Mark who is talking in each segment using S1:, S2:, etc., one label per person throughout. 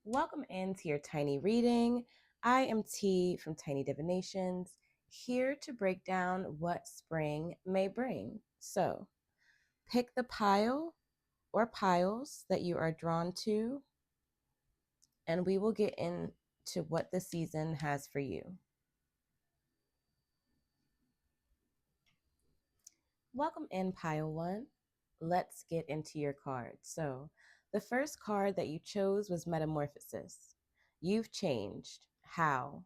S1: Welcome into your tiny reading. I am T from Tiny Divinations, here to break down what spring may bring. So, pick the pile or piles that you are drawn to, and we will get into what the season has for you. Welcome in, pile one. Let's get into your cards. So, the first card that you chose was Metamorphosis. You've changed. How?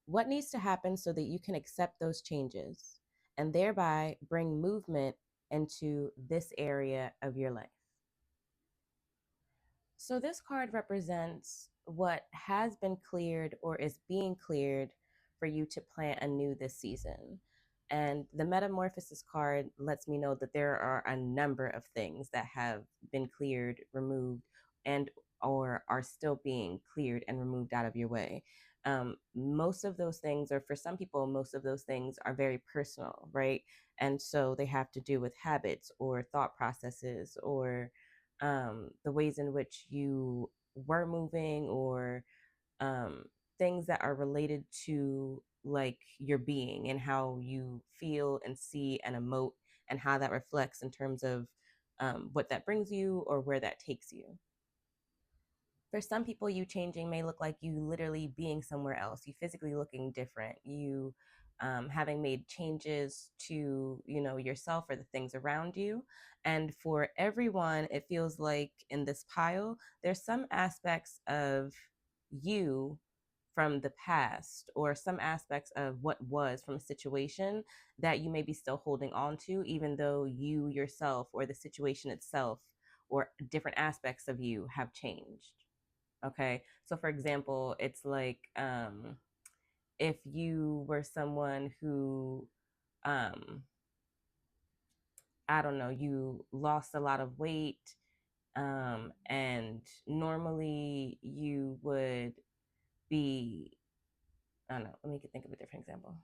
S1: What needs to happen so that you can accept those changes and thereby bring movement into this area of your life? So, this card represents what has been cleared or is being cleared for you to plant anew this season. And the Metamorphosis card lets me know that there are a number of things that have been cleared, removed, and or are still being cleared and removed out of your way. Most of those things, or for some people, most of those things are very personal, right? And so they have to do with habits or thought processes or the ways in which you were moving or um, things that are related to like your being and how you feel and see and emote and how that reflects in terms of what that brings you or where that takes you. For some people, you changing may look like you literally being somewhere else, you physically looking different, you having made changes to yourself or the things around you. And for everyone, it feels like in this pile there's some aspects of you from the past or some aspects of what was from a situation that you may be still holding on to, even though you yourself or the situation itself or different aspects of you have changed. Okay. So for example, it's like if you were someone who um I don't know, you lost a lot of weight, and normally you would be, I don't know, let me think of a different example.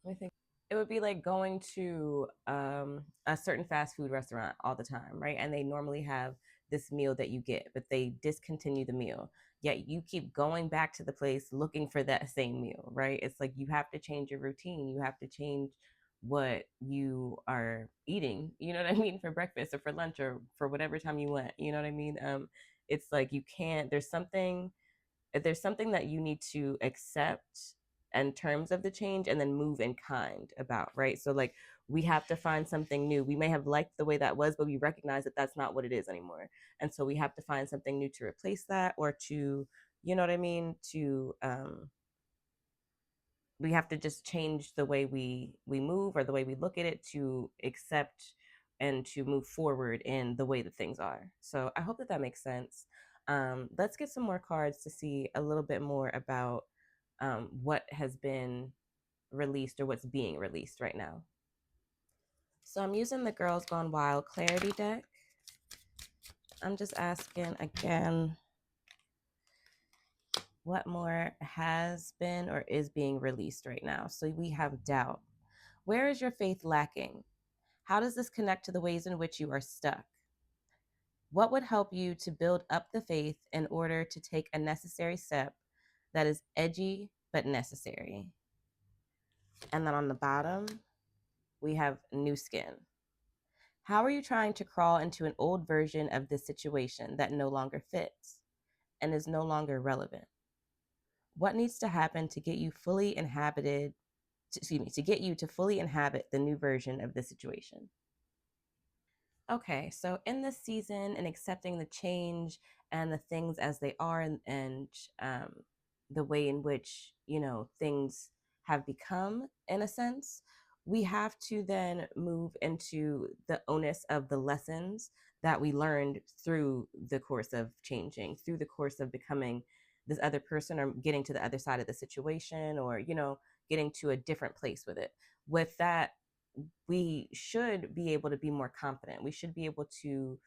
S1: Let me think. It would be like going to a certain fast food restaurant all the time, right? And they normally have this meal that you get, but they discontinue the meal. Yet you keep going back to the place looking for that same meal, right? It's like you have to change your routine. You have to change what you are eating, you know what I mean, for breakfast or for lunch or for whatever time you went, you know what I mean? It's like you can't, there's something that you need to accept in terms of the change and then move in kind about, right? So like we have to find something new. We may have liked the way that was, but we recognize that that's not what it is anymore. And so we have to find something new to replace that or to, you know what I mean, to we have to just change the way we move or the way we look at it to accept and to move forward in the way that things are. So I hope that that makes sense. Let's get some more cards to see a little bit more about what has been released or what's being released right now. So I'm using the Girls Gone Wild Clarity deck. I'm just asking again what more has been or is being released right now. So we have doubt. Where is your faith lacking? How does this connect to the ways in which you are stuck? What would help you to build up the faith in order to take a necessary step that is edgy but necessary? And then on the bottom, we have new skin. How are you trying to crawl into an old version of this situation that no longer fits and is no longer relevant? What needs to happen to get you fully inhabited, to get you to fully inhabit the new version of the situation? Okay, so in this season and accepting the change and the things as they are, and the way in which things have become, in a sense, we have to then move into the onus of the lessons that we learned through the course of changing, through the course of becoming this other person, or getting to the other side of the situation, or getting to a different place with it. With that, we should be able to be more confident. We should be able to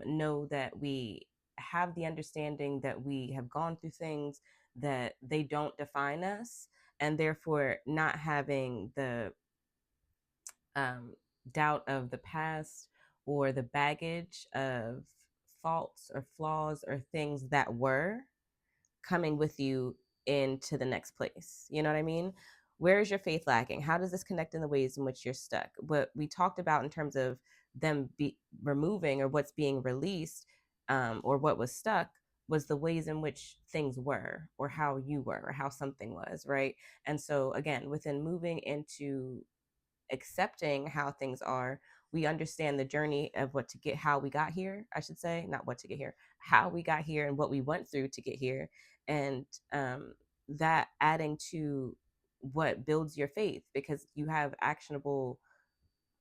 S1: know that we have the understanding that we have gone through things, that they don't define us, and therefore not having the um, doubt of the past or the baggage of faults or flaws or things that were coming with you into the next place. You know what I mean? Where is your faith lacking? How does this connect in the ways in which you're stuck? What we talked about in terms of them be removing or what's being released, or what was stuck, was the ways in which things were or how you were or how something was, right? And so again, within moving into accepting how things are, we understand the journey of what to get, how we got here, I should say, not what to get here, how we got here and what we went through to get here. And that adding to what builds your faith, because you have actionable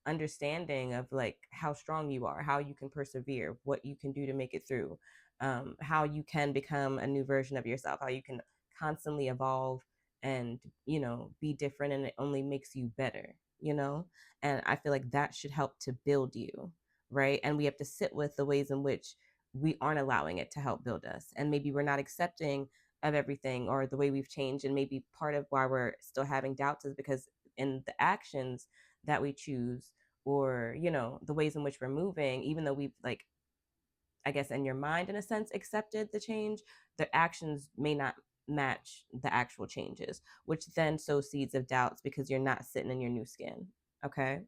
S1: understanding of like how strong you are, how you can persevere, what you can do to make it through, how you can become a new version of yourself, how you can constantly evolve and, be different, and it only makes you better, and I feel like that should help to build you, right? And we have to sit with the ways in which we aren't allowing it to help build us, and maybe we're not accepting of everything or the way we've changed, and maybe part of why we're still having doubts is because in the actions that we choose, or the ways in which we're moving, even though we've, like, I guess in your mind in a sense accepted the change, the actions may not match the actual changes, which then sows seeds of doubts because you're not sitting in your new skin. Okay.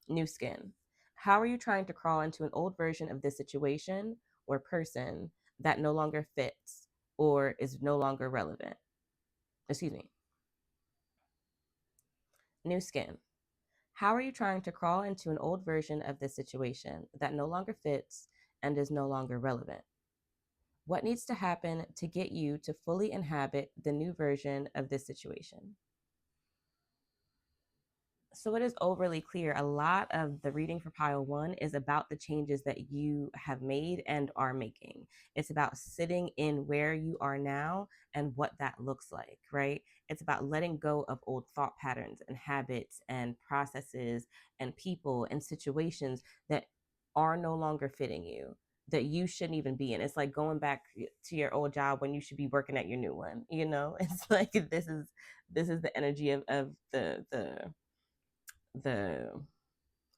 S1: New skin. How are you trying to crawl into an old version of this situation or person that no longer fits or is no longer relevant? Excuse me. New skin. How are you trying to crawl into an old version of this situation that no longer fits and is no longer relevant? What needs to happen to get you to fully inhabit the new version of this situation? So it is overly clear. A lot of the reading for pile one is about the changes that you have made and are making. It's about sitting in where you are now and what that looks like, right? It's about letting go of old thought patterns and habits and processes and people and situations that are no longer fitting you, that you shouldn't even be in. It's like going back to your old job when you should be working at your new one. It's like this is the energy of the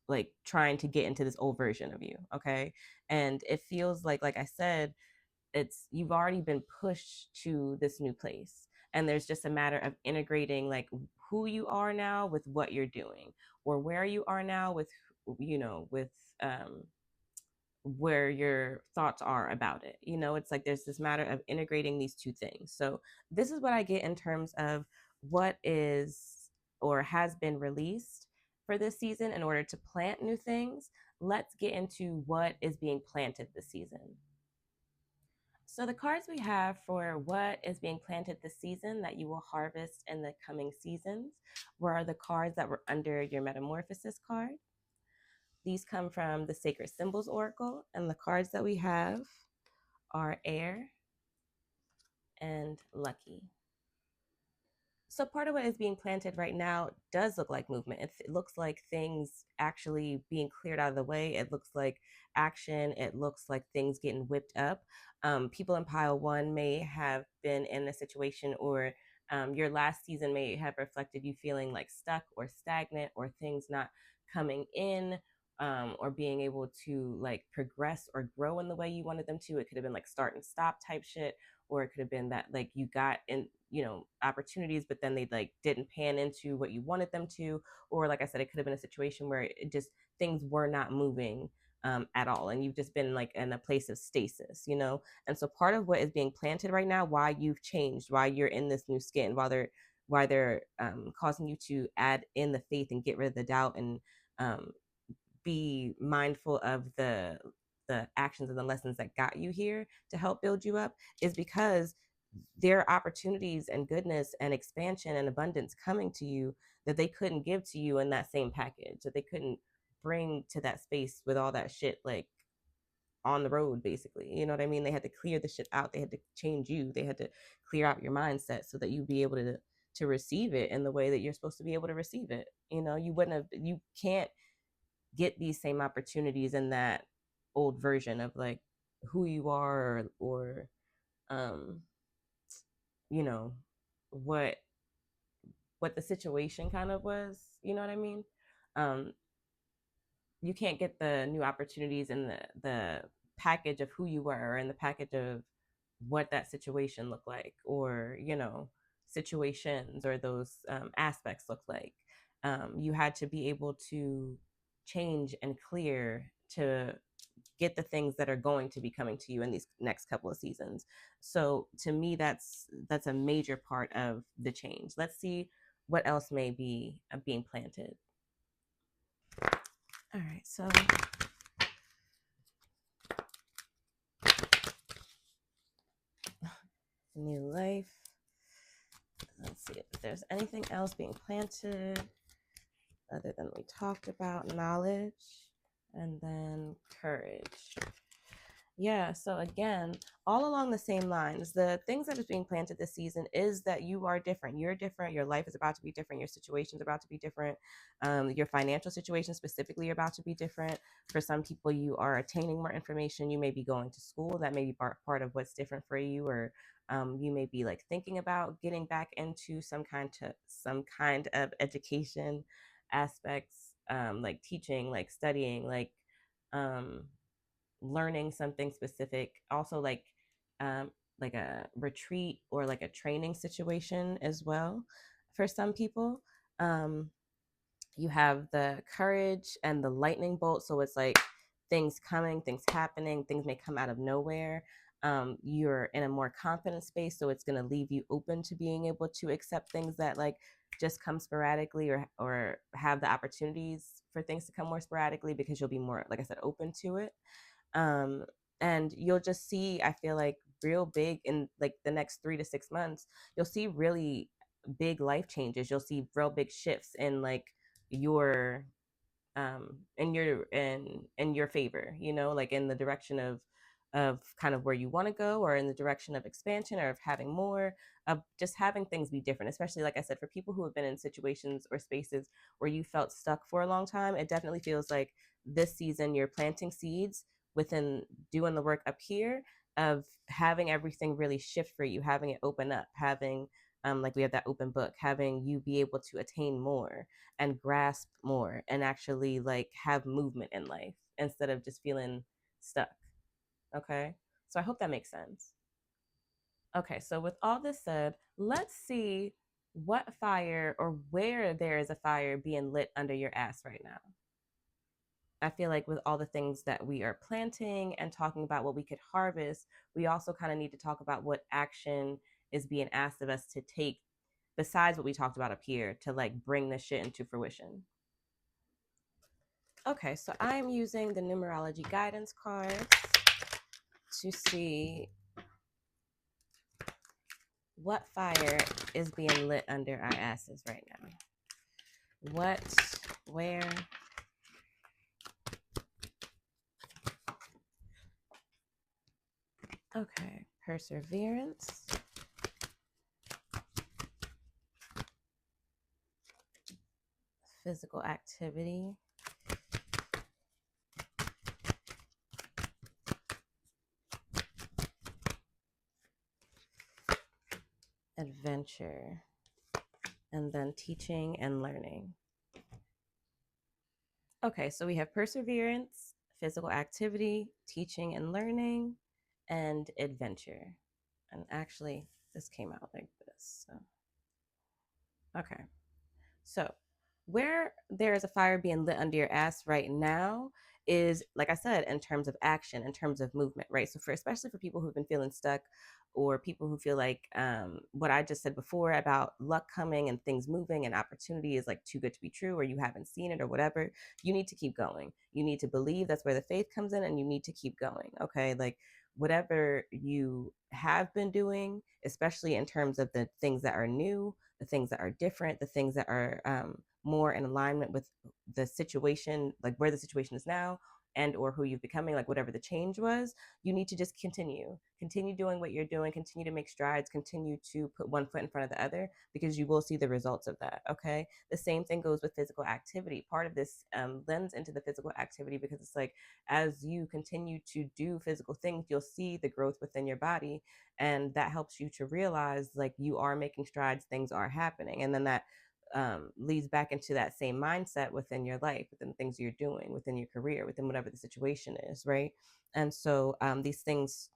S1: like trying to get into this old version of you. Okay. And it feels like I said, it's, you've already been pushed to this new place, and there's just a matter of integrating like who you are now with what you're doing, or where you are now with, with um where your thoughts are about it. It's like there's this matter of integrating these two things. So this is what I get in terms of what is or has been released for this season in order to plant new things. Let's get into what is being planted this season. So the cards we have for what is being planted this season that you will harvest in the coming seasons were the cards that were under your metamorphosis card. These come from the Sacred Symbols Oracle, and the cards that we have are Air and Lucky. So part of what is being planted right now does look like movement. It looks like things actually being cleared out of the way. It looks like action. It looks like things getting whipped up. People in pile one may have been in a situation, or your last season may have reflected you feeling like stuck or stagnant, or things not coming in, or being able to like progress or grow in the way you wanted them to. It could have been like start and stop type shit, or it could have been that like you got in, opportunities, but then they like didn't pan into what you wanted them to. Or like I said, it could have been a situation where it just, things were not moving at all, and you've just been like in a place of stasis. And so part of what is being planted right now, why you've changed, why you're in this new skin, why they're causing you to add in the faith and get rid of the doubt, and be mindful of the actions and the lessons that got you here to help build you up, is because there are opportunities and goodness and expansion and abundance coming to you that they couldn't give to you in that same package, that they couldn't bring to that space with all that shit like on the road, basically. You know what I mean? They had to clear the shit out. They had to change you. They had to clear out your mindset so that you'd be able to receive it in the way that you're supposed to be able to receive it. You can't get these same opportunities in that old version of like who you are, or um you know what what the situation kind of was. You know what I mean? um you can't get the new opportunities in the package of who you were, or in the package of what that situation looked like, or situations, or those aspects look like. You had to be able to change and clear to get the things that are going to be coming to you in these next couple of seasons. So to me, that's a major part of the change. Let's see what else may be being planted. All right, so new life. Let's see if there's anything else being planted other than we talked about knowledge, and then courage. Yeah, so again, all along the same lines, the things that is being planted this season is that you are different. You're different. Your life is about to be different. Your situation's about to be different. Your financial situation specifically are about to be different. For some people, you are attaining more information. You may be going to school. That may be part of what's different for you, or you may be like thinking about getting back into some kind of education aspects, like teaching, like studying, um, learning something specific. Also, like a retreat or like a training situation as well. For some people, um, you have the courage and the lightning bolt. So it's like things coming, things happening, things may come out of nowhere. You're in a more confident space, so it's going to leave you open to being able to accept things that like just come sporadically, or have the opportunities for things to come more sporadically, because you'll be more, like I said, open to it. um, and you'll just see, I feel like, real big in like the next 3 to 6 months, you'll see really big life changes. You'll see real big shifts in like your in your favor, like in the direction of kind of where you want to go, or in the direction of expansion, or of having more, of just having things be different. Especially, like I said, for people who have been in situations or spaces where you felt stuck for a long time, it definitely feels like this season you're planting seeds within, doing the work up here, of having everything really shift for you, having it open up, having like we have that open book, having you be able to attain more and grasp more, and actually like have movement in life instead of just feeling stuck. Okay, so I hope that makes sense. Okay, so with all this said, let's see what fire, or where there is a fire being lit under your ass right now. I feel like with all the things that we are planting and talking about what we could harvest, we also kind of need to talk about what action is being asked of us to take, besides what we talked about up here, to like bring this shit into fruition. Okay, so I'm using the numerology guidance cards to see what fire is being lit under our asses right now. What, where? Okay, perseverance, physical activity, adventure, and then teaching and learning. Okay, so we have perseverance, physical activity, teaching and learning, and adventure. And actually, this came out like this. So. Okay. So, where there is a fire being lit under your ass right now is, like I said, in terms of action, in terms of movement, right? So, for especially for people who've been feeling stuck, or people who feel like what I just said before about luck coming and things moving and opportunity is like too good to be true, or you haven't seen it or whatever, you need to keep going. You need to believe. That's where the faith comes in, and you need to keep going. Okay. Like, whatever you have been doing, especially in terms of the things that are new, the things that are different, the things that are more in alignment with the situation, like where the situation is now, and or who you're becoming, like whatever the change was, you need to just continue doing what you're doing, continue to make strides, continue to put one foot in front of the other, because you will see the results of that. Okay, the same thing goes with physical activity. Part of this lends into the physical activity, because it's like, as you continue to do physical things, you'll see the growth within your body, and that helps you to realize like you are making strides, things are happening, and then that leads back into that same mindset within your life, within the things you're doing, within your career, within whatever the situation is, right? And so these things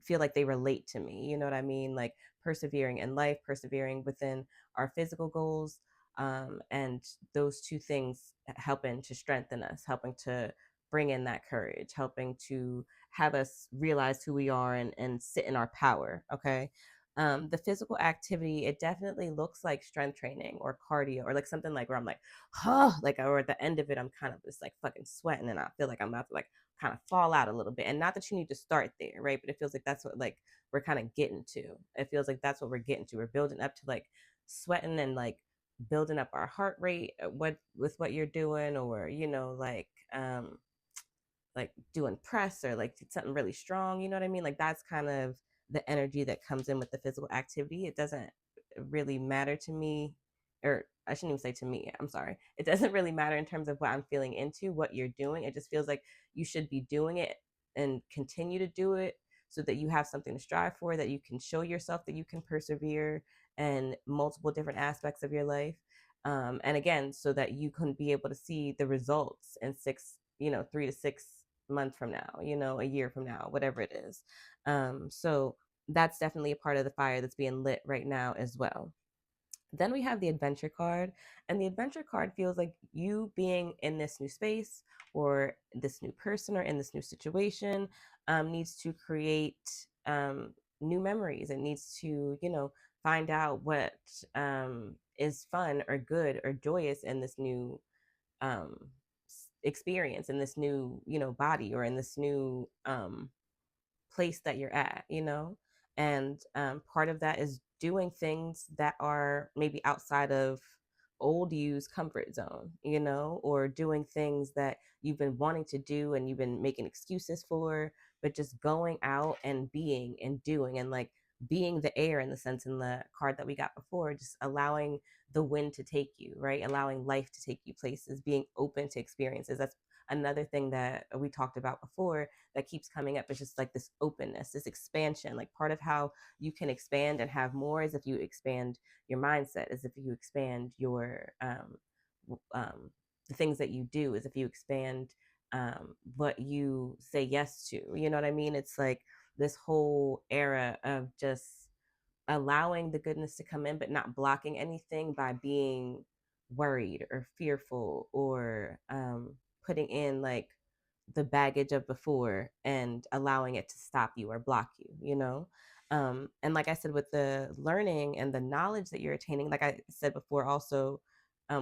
S1: feel like they relate to me. You know what I mean? Like persevering in life, persevering within our physical goals. And those two things helping to strengthen us, helping to bring in that courage, helping to have us realize who we are and sit in our power. Okay. The physical activity, it definitely looks like strength training or cardio or like something like where I'm like, oh, like, or at the end of it, I'm kind of just like fucking sweating and I feel like I'm about to like kind of fall out a little bit. And not that you need to start there, right? But it feels like that's what like we're kind of getting to. It feels like that's what we're getting to. We're building up to like sweating and like building up our heart rate what with what you're doing, or like doing press or like something really strong, you know what I mean? Like that's kind of the energy that comes in with the physical activity. It doesn't really matter to me, or I shouldn't even say to me, I'm sorry. It doesn't really matter in terms of what I'm feeling into, what you're doing. It just feels like you should be doing it and continue to do it so that you have something to strive for, that you can show yourself that you can persevere in multiple different aspects of your life. And again, so that you can be able to see the results in 3 to 6 months from now, a year from now, whatever it is. So that's definitely a part of the fire that's being lit right now as well. Then we have the adventure card, and the adventure card feels like you being in this new space or this new person or in this new situation needs to create new memories. It needs to, find out what is fun or good or joyous in this new um, experience, in this new, body, or in this new place that you're at, and part of that is doing things that are maybe outside of old you's comfort zone, or doing things that you've been wanting to do and you've been making excuses for, but just going out and being and doing and like being the air, in the sense, in the card that we got before, just allowing the wind to take you, right? Allowing life to take you places, being open to experiences. That's another thing that we talked about before that keeps coming up. Is just like this openness, this expansion. Like part of how you can expand and have more is if you expand your mindset, is if you expand your the things that you do, is if you expand what you say yes to. You know what I mean? It's like this whole era of just allowing the goodness to come in, but not blocking anything by being worried or fearful, or putting in like the baggage of before and allowing it to stop you or block you, and like I said, with the learning and the knowledge that you're attaining, like I said before, also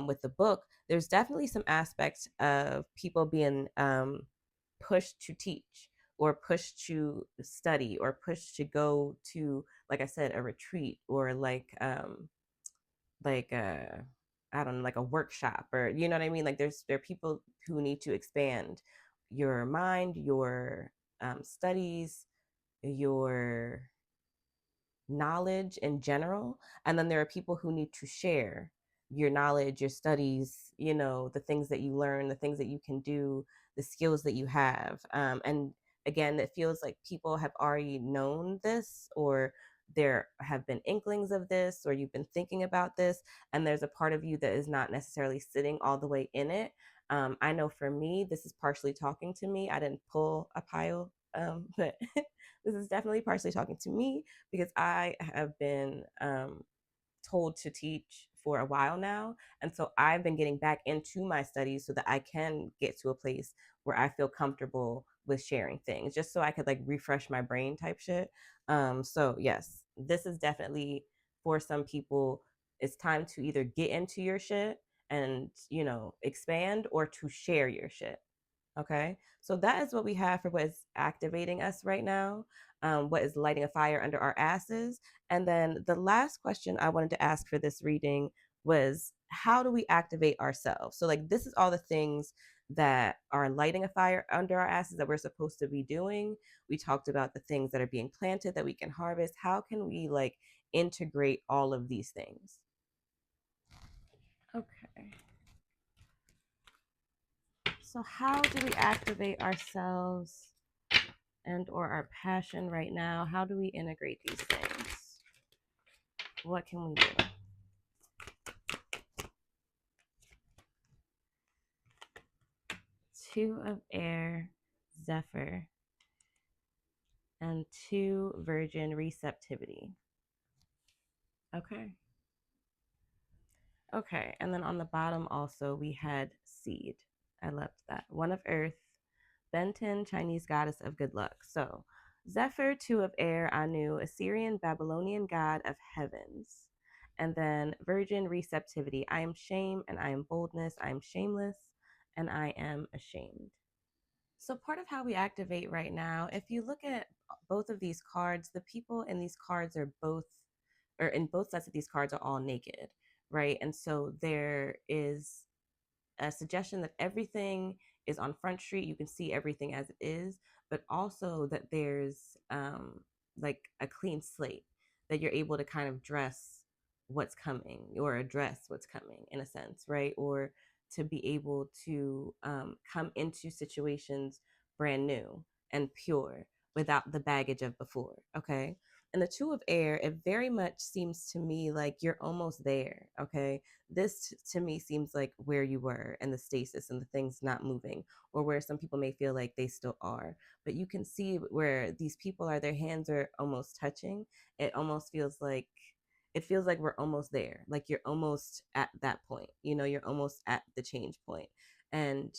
S1: with the book, there's definitely some aspects of people being pushed to teach or pushed to study or pushed to go to, like I said, a retreat, or like I don't know, like a workshop, or you know what I mean? Like there are people who need to expand your mind, your studies, your knowledge in general. And then there are people who need to share your knowledge, your studies, the things that you learn, the things that you can do, the skills that you have. And again, it feels like people have already known this, or there have been inklings of this, or you've been thinking about this, and there's a part of you that is not necessarily sitting all the way in it. I know for me, this is partially talking to me. I didn't pull a pile, but this is definitely partially talking to me, because I have been told to teach for a while now. And so I've been getting back into my studies so that I can get to a place where I feel comfortable with sharing things, just so I could like refresh my brain type shit. So, yes, this is definitely for some people. It's time to either get into your shit and, expand, or to share your shit. Okay. So that is what we have for what is activating us right now, what is lighting a fire under our asses. And then the last question I wanted to ask for this reading was, how do we activate ourselves? So, like, this is all the things that are lighting a fire under our asses that we're supposed to be doing. We talked about the things that are being planted that we can harvest. How can we, like, integrate all of these things? Okay. So, how do we activate ourselves and or our passion right now? How do we integrate these things? What can we do? Two of air, Zephyr, and 2 Virgin receptivity. Okay. Okay. And then on the bottom also we had seed. I left that. 1 of earth, Benton, Chinese goddess of good luck. So Zephyr, 2 of air, Anu, Assyrian, Babylonian god of heavens. And then Virgin receptivity. I am shame and I am boldness. I am shameless and I am ashamed. So, part of how we activate right now, if you look at both of these cards, the people in these cards are both, or in both sets of these cards, are all naked, right? And so there is a suggestion that everything is on Front Street. You can see everything as it is, but also that there's like a clean slate that you're able to kind of dress what's coming or address what's coming in a sense, right? Or to be able to come into situations brand new and pure without the baggage of before. Okay. And the 2 of air, it very much seems to me like you're almost there. Okay. This to me seems like where you were and the stasis and the things not moving, or where some people may feel like they still are. But you can see where these people are, their hands are almost touching. It almost feels like we're almost there, like you're almost at that point, you're almost at the change point. And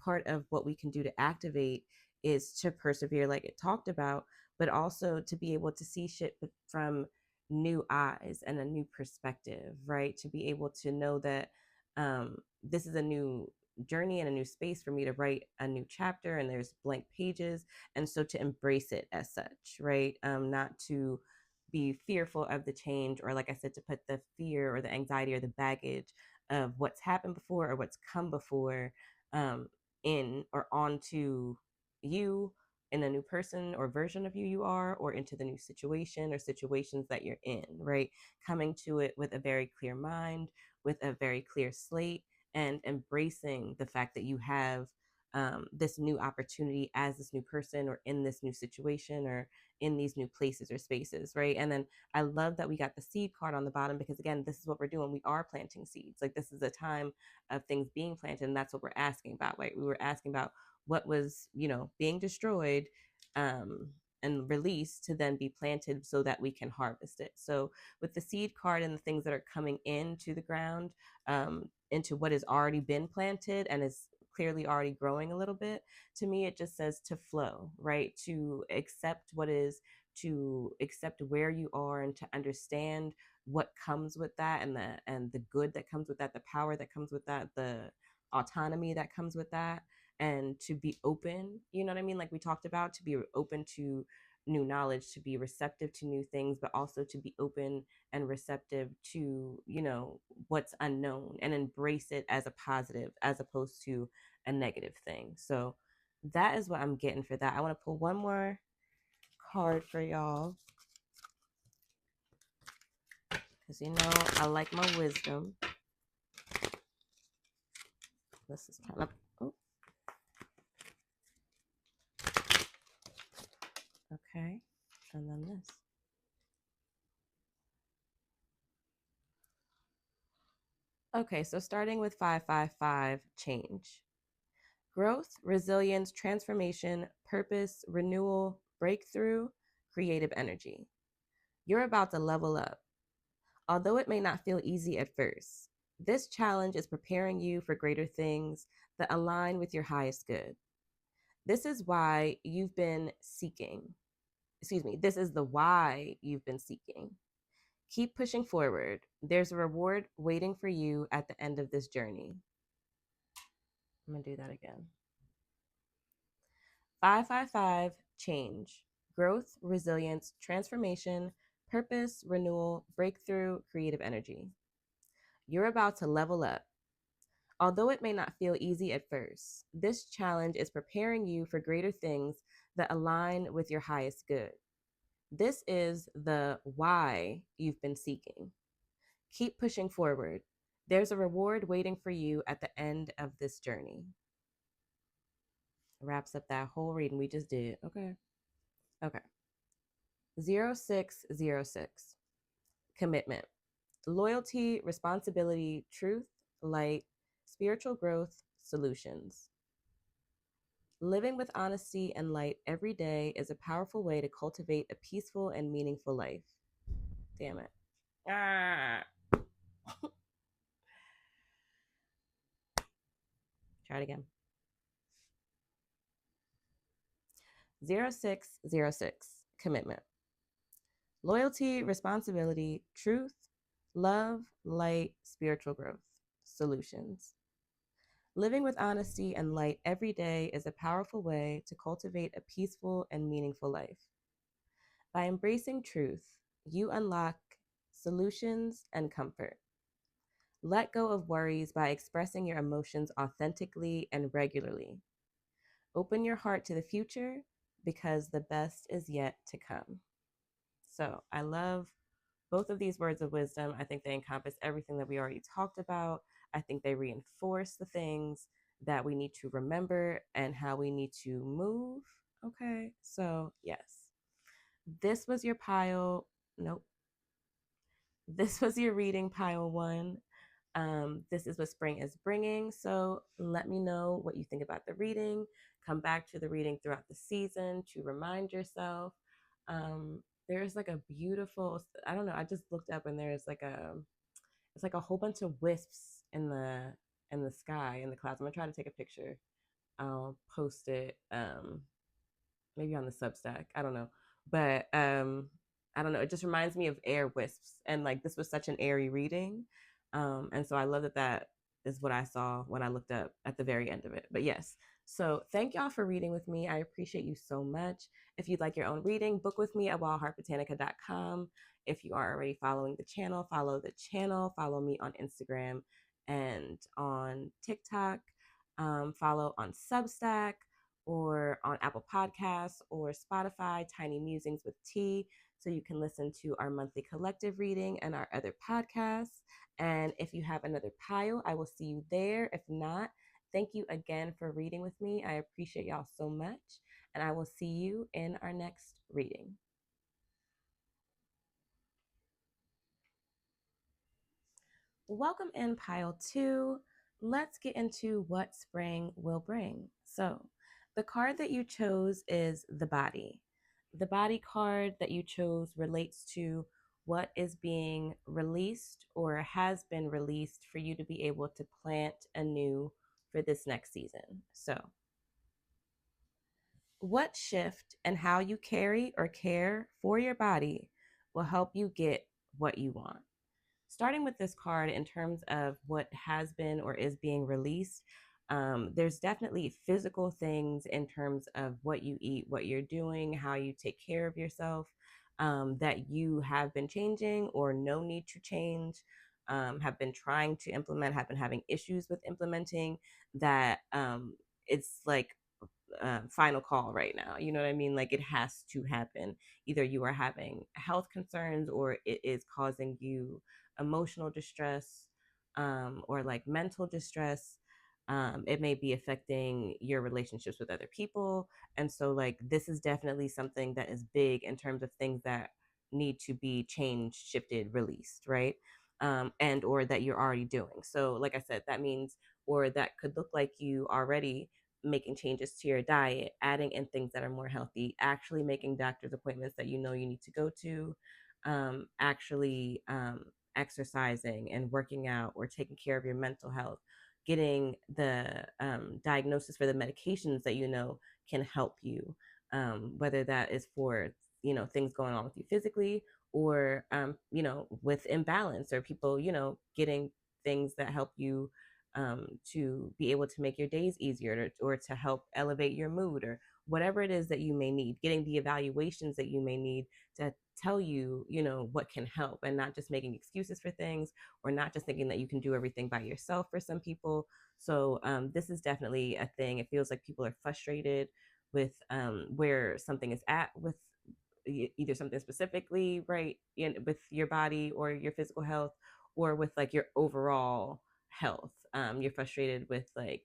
S1: part of what we can do to activate is to persevere, like it talked about, but also to be able to see shit from new eyes and a new perspective, right? To be able to know that this is a new journey and a new space for me to write a new chapter, and there's blank pages. And so to embrace it as such, right? Not to be fearful of the change, or like I said, to put the fear or the anxiety or the baggage of what's happened before or what's come before in or onto you, in a new person or version of you are, or into the new situation or situations that you're in, right? Coming to it with a very clear mind, with a very clear slate, and embracing the fact that you have this new opportunity as this new person, or in this new situation, or in these new places or spaces, right? And then I love that we got the seed card on the bottom, because again, this is what we're doing. We are planting seeds. Like, this is a time of things being planted, and that's what we're asking about, right? We were asking about what was, being destroyed um, and released to then be planted so that we can harvest it. So with the seed card and the things that are coming into the ground, into what has already been planted and is clearly already growing a little bit, to me it just says to flow, right? To accept what is, to accept where you are, and to understand what comes with that, and the good that comes with that, the power that comes with that, the autonomy that comes with that, and to be open, you know what I mean? Like we talked about, to be open to new knowledge, to be receptive to new things, but also to be open and receptive to, what's unknown, and embrace it as a positive as opposed to a negative thing. So that is what I'm getting for that. I want to pull one more card for y'all, because I like my wisdom. This is kind of, oh, okay, and then this. Okay, so starting with 555, change. Growth, resilience, transformation, purpose, renewal, breakthrough, creative energy. You're about to level up. Although it may not feel easy at first, this challenge is preparing you for greater things that align with your highest good. This is why you've been seeking. Excuse me, this is the why you've been seeking. Keep pushing forward. There's a reward waiting for you at the end of this journey. I'm going to do that again. 555, change. Growth, resilience, transformation, purpose, renewal, breakthrough, creative energy. You're about to level up. Although it may not feel easy at first, this challenge is preparing you for greater things that align with your highest good. This is the why you've been seeking. Keep pushing forward. There's a reward waiting for you at the end of this journey. Wraps up that whole reading we just did. Okay. 0606. Commitment. Loyalty, responsibility, truth, light, spiritual growth, solutions. Living with honesty and light every day is a powerful way to cultivate a peaceful and meaningful life. Damn it. Ah. Try it again. 0606. Commitment. Loyalty, responsibility, truth, love, light, spiritual growth, solutions. Living with honesty and light every day is a powerful way to cultivate a peaceful and meaningful life. By embracing truth, you unlock solutions and comfort. Let go of worries by expressing your emotions authentically and regularly. Open your heart to the future because the best is yet to come. So I love both of these words of wisdom. I think they encompass everything that we already talked about. I think they reinforce the things that we need to remember and how we need to move. Okay. So, yes, this was your pile. Nope. This was your reading pile one. This is what spring is bringing. So let me know what you think about the reading. Come back to the reading throughout the season to remind yourself. There's like a beautiful, I don't know, I just looked up and there's like it's like a whole bunch of wisps in the sky, in the clouds. I'm gonna try to take a picture. I'll post it maybe on the Substack. I don't know. But I don't know. It just reminds me of air wisps. And like this was such an airy reading. And so I love that that is what I saw when I looked up at the very end of it. But yes. So thank y'all for reading with me. I appreciate you so much. If you'd like your own reading, book with me at wildheartbotanica.com. If you are already following the channel, follow the channel. Follow me on Instagram and on TikTok. Follow on Substack or on Apple Podcasts or Spotify, Tiny Musings with T, so you can listen to our monthly collective reading and our other podcasts. And if you have another pile, I will see you there. If not, thank you again for reading with me. I appreciate y'all so much. And I will see you in our next reading. Welcome in pile two. Let's get into what spring will bring. So, the card that you chose is the body. The body card that you chose relates to what is being released or has been released for you to be able to plant anew for this next season. So, what shift and how you carry or care for your body will help you get what you want? Starting with this card in terms of what has been or is being released, there's definitely physical things in terms of what you eat, what you're doing, how you take care of yourself, that you have been changing or no need to change, have been trying to implement, have been having issues with implementing, that it's like final call right now. You know what I mean? Like it has to happen. Either you are having health concerns or it is causing you emotional distress, or like mental distress. It may be affecting your relationships with other people. And so, like, this is definitely something that is big in terms of things that need to be changed, shifted, released, right? And or that you're already doing. So, like I said, that means, or that could look like you already making changes to your diet, adding in things that are more healthy, actually making doctor's appointments that you know you need to go to, actually exercising and working out or taking care of your mental health, getting the diagnosis for the medications that you know can help you, whether that is for things going on with you physically or with imbalance or people getting things that help you to be able to make your days easier or to help elevate your mood or whatever it is that you may need, getting the evaluations that you may need to tell you, what can help and not just making excuses for things or not just thinking that you can do everything by yourself for some people. So this is definitely a thing. It feels like people are frustrated with where something is at with either something specifically, right, with your body or your physical health or with like your overall health. You're frustrated with like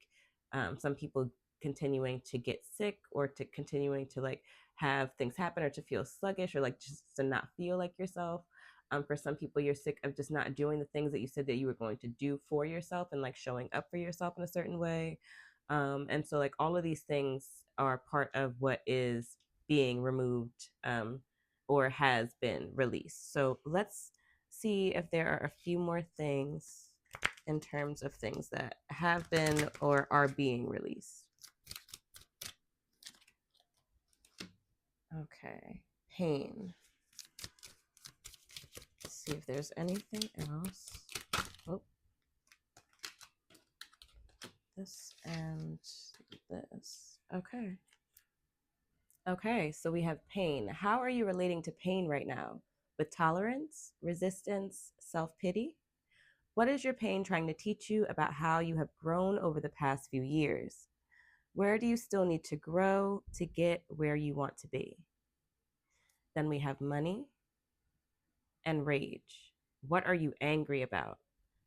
S1: some people continuing to get sick or to continuing to like have things happen or to feel sluggish or like just to not feel like yourself. For some people, you're sick of just not doing the things that you said that you were going to do for yourself and like showing up for yourself in a certain way. And so like all of these things are part of what is being removed, or has been released. So let's see if there are a few more things in terms of things that have been or are being released. Okay, pain. Let's see if there's anything else. Oh, this and this. Okay. Okay, so we have pain. How are you relating to pain right now? With tolerance, resistance, self pity? What is your pain trying to teach you about how you have grown over the past few years? Where do you still need to grow to get where you want to be? Then we have money and rage. What are you angry about?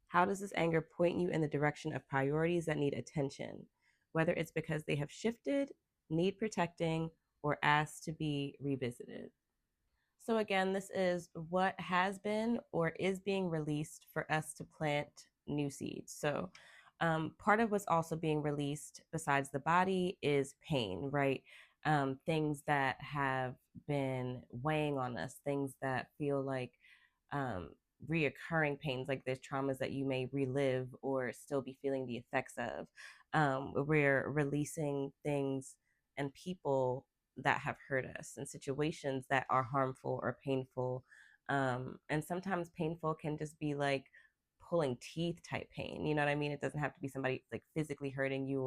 S1: How does this anger point you in the direction of priorities that need attention, whether it's because they have shifted, need protecting, or asked to be revisited? So, again, this is what has been or is being released for us to plant new seeds. So, part of what's also being released besides the body is pain, right? Things that have been weighing on us, things that feel like um, reoccurring pains, like there's traumas that you may relive or still be feeling the effects of. We're releasing things and people that have hurt us and situations that are harmful or painful. And sometimes painful can just be like pulling teeth type pain. You know what I mean? It doesn't have to be somebody like physically hurting you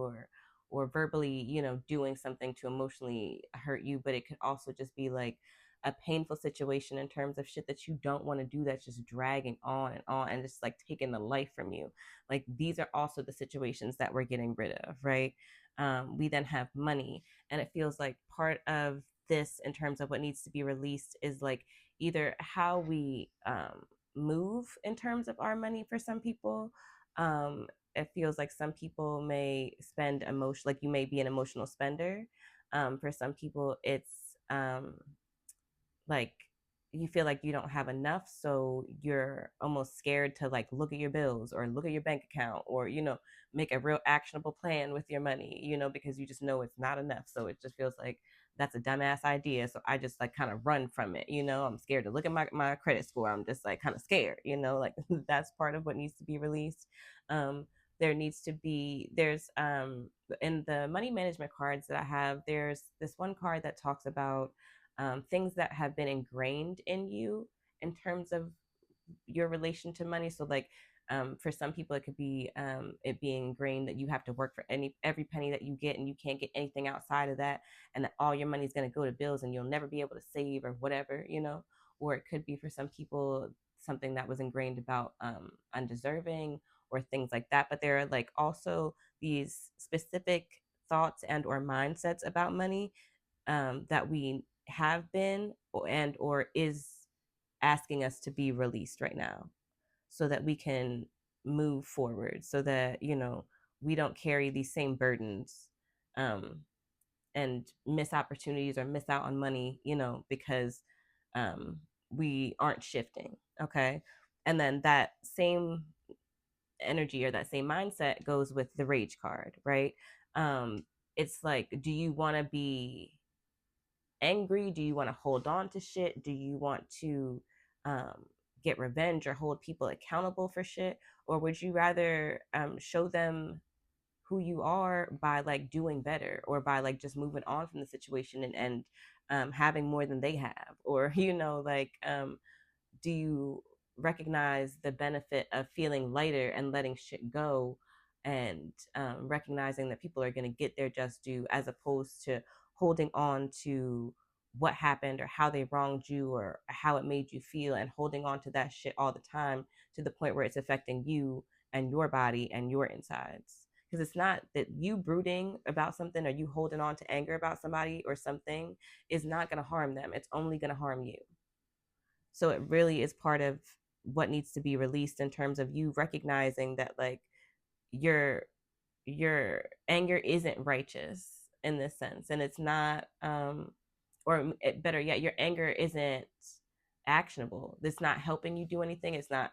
S1: or verbally, doing something to emotionally hurt you, but it could also just be like a painful situation in terms of shit that you don't want to do that's just dragging on and just like taking the life from you. Like these are also the situations that we're getting rid of, right? We then have money, and it feels like part of this in terms of what needs to be released is like either how we move in terms of our money for some people. It feels like some people may spend emotion, like you may be an emotional spender. For some people it's like you feel like you don't have enough, so you're almost scared to like look at your bills or look at your bank account or make a real actionable plan with your money, because you just know it's not enough. So it just feels like that's a dumbass idea, so I just like kind of run from it. I'm scared to look at my credit score. I'm just like kind of scared, like that's part of what needs to be released. There's in the money management cards that I have, there's this one card that talks about things that have been ingrained in you in terms of your relation to money. So like for some people it could be it being ingrained that you have to work for every penny that you get and you can't get anything outside of that, and that all your money is going to go to bills and you'll never be able to save or whatever. Or it could be for some people something that was ingrained about undeserving or things like that. But there are like also these specific thoughts and or mindsets about money that we have been and or is asking us to be released right now, so that we can move forward, so that we don't carry these same burdens um, and miss opportunities or miss out on money, because um, we aren't shifting. Okay. And then that same energy or that same mindset goes with the rage card, right? It's like, do you want to be angry? Do you want to hold on to shit? Do you want to um, get revenge or hold people accountable for shit? Or would you rather show them who you are by like doing better or by like just moving on from the situation and having more than they have? Or, do you recognize the benefit of feeling lighter and letting shit go, and recognizing that people are going to get their just due, as opposed to holding on to what happened or how they wronged you or how it made you feel, and holding on to that shit all the time to the point where it's affecting you and your body and your insides? Because it's not that you brooding about something or you holding on to anger about somebody or something is not going to harm them. It's only going to harm you. So it really is part of what needs to be released in terms of you recognizing that like your your anger isn't righteous in this sense, and it's not better yet, your anger isn't actionable. It's not helping you do anything. It's not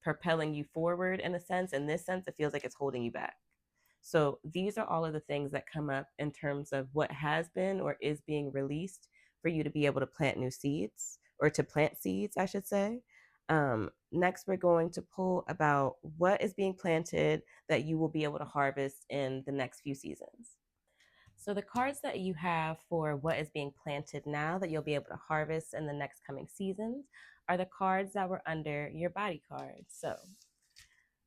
S1: propelling you forward in a sense. In this sense, it feels like it's holding you back. So these are all of the things that come up in terms of what has been or is being released for you to be able to plant new seeds, or to plant seeds, I should say. Next, we're going to pull about what is being planted that you will be able to harvest in the next few seasons. So the cards that you have for what is being planted now that you'll be able to harvest in the next coming seasons are the cards that were under your body cards. So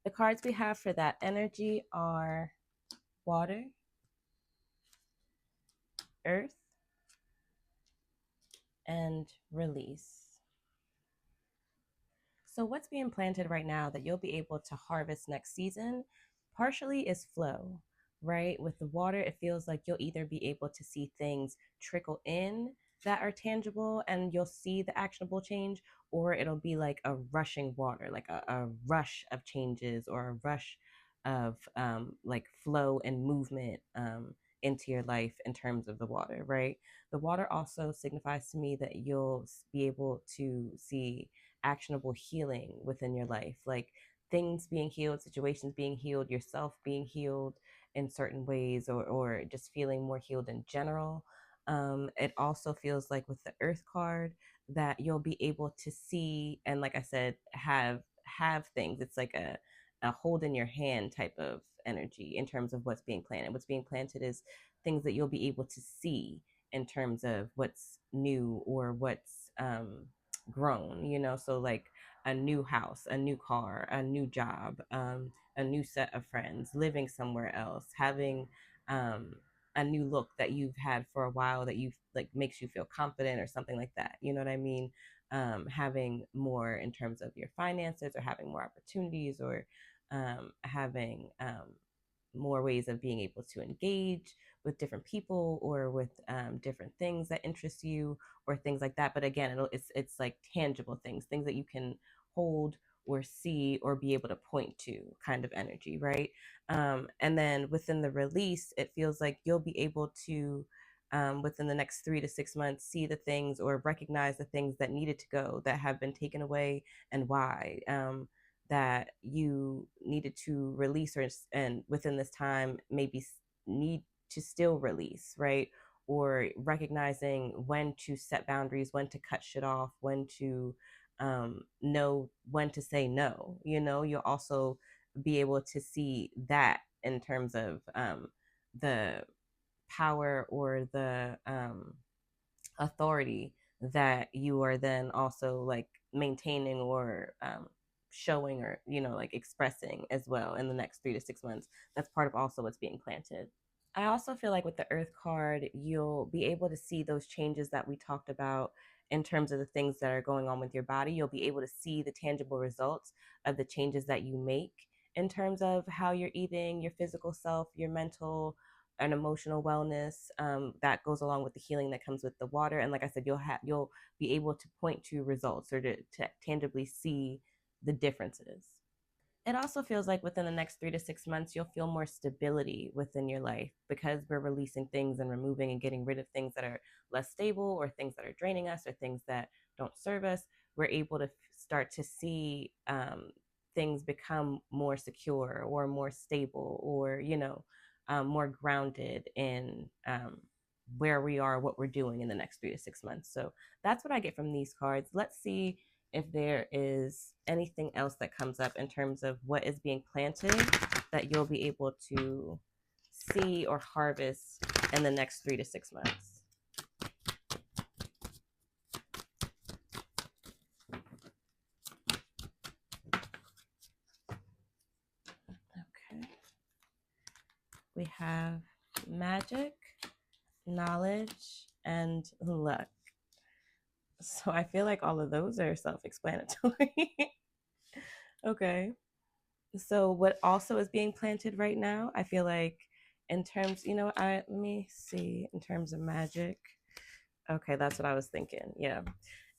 S1: the cards we have for that energy are water, earth, and release. So what's being planted right now that you'll be able to harvest next season partially is flow, right? With the water, it feels like you'll either be able to see things trickle in that are tangible and you'll see the actionable change, or it'll be like a rushing water, like a rush of changes, or a rush of like flow and movement into your life in terms of the water, right? The water also signifies to me that you'll be able to see actionable healing within your life, like things being healed, situations being healed, yourself being healed in certain ways, or just feeling more healed in general. It also feels like with the earth card that you'll be able to see, and like I said, have things. It's like a hold in your hand type of energy in terms of what's being planted. What's being planted is things that you'll be able to see in terms of what's new or what's grown, so like a new house, a new car, a new job, a new set of friends, living somewhere else, having um, a new look that you've had for a while that you like makes you feel confident or something like that. You know what I mean? Having more in terms of your finances, or having more opportunities, or having more ways of being able to engage with different people, or with different things that interest you, or things like that. But again, it's like tangible things that you can hold or see or be able to point to, kind of energy, right? And then within the release, it feels like you'll be able to within the next 3 to 6 months see the things, or recognize the things that needed to go, that have been taken away, and why. That you needed to release, and within this time maybe need to still release, right? Or recognizing when to set boundaries, when to cut shit off, when to know when to say no. You'll also be able to see that in terms of the power, or the authority that you are then also like maintaining, or showing, or like expressing as well in the next 3 to 6 months. That's part of also what's being planted. I also feel like with the earth card, you'll be able to see those changes that we talked about in terms of the things that are going on with your body. You'll be able to see the tangible results of the changes that you make in terms of how you're eating, your physical self, your mental and emotional wellness. That goes along with the healing that comes with the water. And like I said, you'll be able to point to results, or to tangibly see the differences. It also feels like within the next 3 to 6 months, you'll feel more stability within your life, because we're releasing things and removing and getting rid of things that are less stable, or things that are draining us, or things that don't serve us. We're able to start to see things become more secure, or more stable, or, more grounded in where we are, what we're doing in the next 3 to 6 months. So that's what I get from these cards. Let's see if there is anything else that comes up in terms of what is being planted that you'll be able to see or harvest in the next 3 to 6 months. Okay. We have magic, knowledge, and luck. So I feel like all of those are self-explanatory. Okay. So what also is being planted right now, I feel like in terms, let me see, in terms of magic. Okay, that's what I was thinking. Yeah.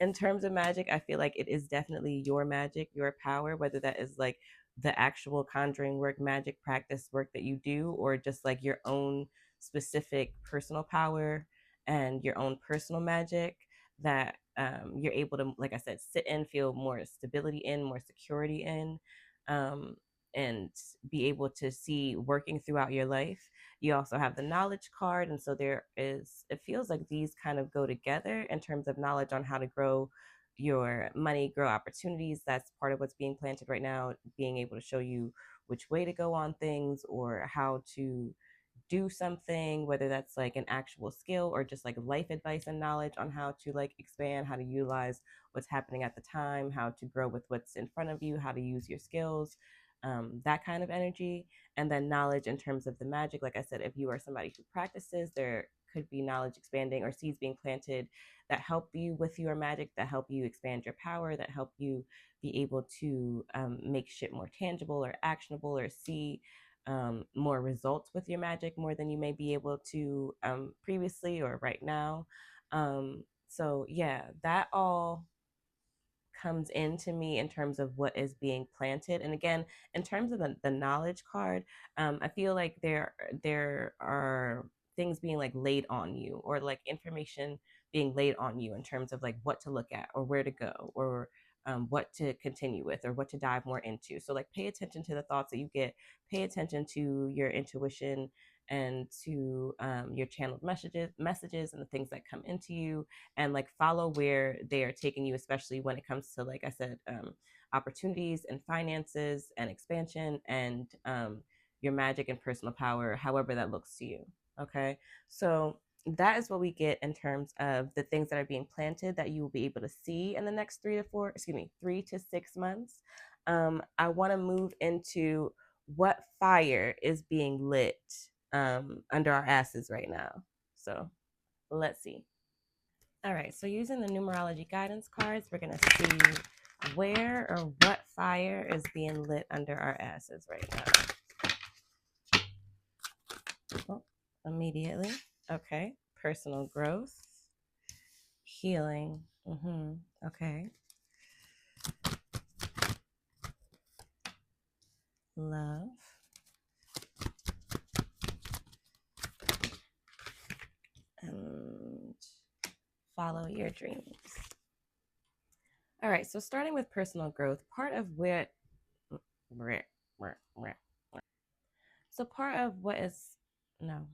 S1: In terms of magic, I feel like it is definitely your magic, your power, whether that is like the actual conjuring work, magic practice work that you do, or just like your own specific personal power and your own personal magic that you're able to, like I said, sit in, feel more stability in, more security in. Um, and be able to see working throughout your life. You also have the knowledge card, and so there is, it feels like these kind of go together in terms of knowledge on how to grow your money, grow opportunities. That's part of what's being planted right now, being able to show you which way to go on things or how to do something, whether that's like an actual skill or just like life advice and knowledge on how to like expand, how to utilize what's happening at the time, how to grow with what's in front of you, how to use your skills, that kind of energy. And then knowledge in terms of the magic. Like I said, if you are somebody who practices, there could be knowledge expanding or seeds being planted that help you with your magic, that help you expand your power, that help you be able to make shit more tangible or actionable or see more results with your magic more than you may be able to previously or right now. So yeah, that all comes into me in terms of what is being planted. And again, in terms of the knowledge card, I feel like there are things being like laid on you, or like information being laid on you in terms of like what to look at or where to go, or what to continue with or what to dive more into. So like pay attention to the thoughts that you get, pay attention to your intuition and to your channeled messages and the things that come into you, and like follow where they are taking you, especially when it comes to, like I said, opportunities and finances and expansion and your magic and personal power, however that looks to you. Okay, so that is what we get in terms of the things that are being planted that you will be able to see in the next 3 to 6 months. I want to move into what fire is being lit under our asses right now. So let's see. All right, so using the numerology guidance cards, we're going to see where or what fire is being lit under our asses right now. Oh, immediately. Okay, personal growth, healing. Okay. Love. And follow your dreams. All right, so starting with personal growth, part of what so part of what is no.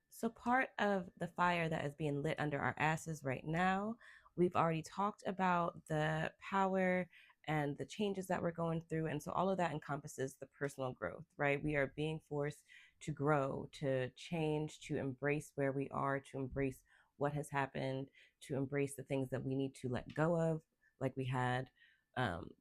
S1: So part of the fire that is being lit under our asses right now, we've already talked about the power and the changes that we're going through. And so all of that encompasses the personal growth, right? We are being forced to grow, to change, to embrace where we are, to embrace what has happened, to embrace the things that we need to let go of, like we had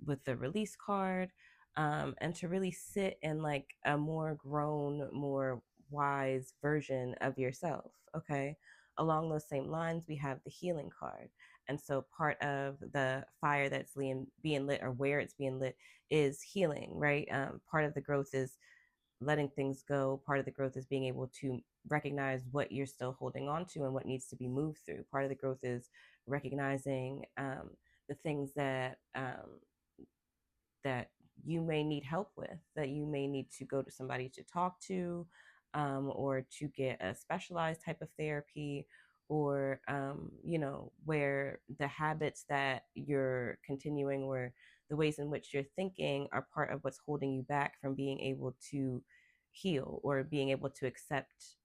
S1: with the release card, and to really sit in like a more grown, more wise version of yourself. Okay. Along those same lines, we have the healing card. And so part of the fire that's being lit, or where it's being lit, is healing, right? Part of the growth is letting things go. Part of the growth is being able to recognize what you're still holding on to and what needs to be moved through. Part of the growth is recognizing the things that you may need help with, that you may need to go to somebody to talk to, or to get a specialized type of therapy, or, where the habits that you're continuing or the ways in which you're thinking are part of what's holding you back from being able to heal or being able to accept,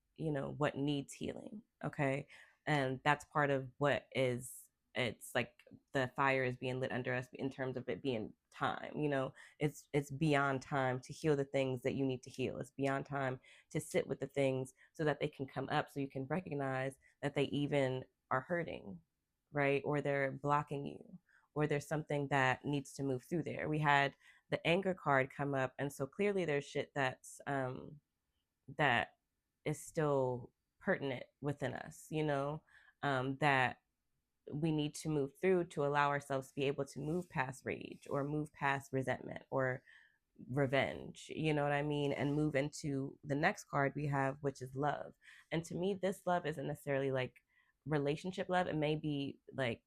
S1: what needs healing. Okay. And that's part of what is, it's like the fire is being lit under us in terms of it being time. It's beyond time to heal the things that you need to heal. It's beyond time to sit with the things so that they can come up, so you can recognize that they even are hurting, right? Or they're blocking you, or there's something that needs to move through there. We had the anger card come up, and so clearly there's shit that is still pertinent within us, that we need to move through to allow ourselves to be able to move past rage or move past resentment or revenge, you know what I mean? And move into the next card we have, which is love. And to me, this love isn't necessarily like relationship love. It may be like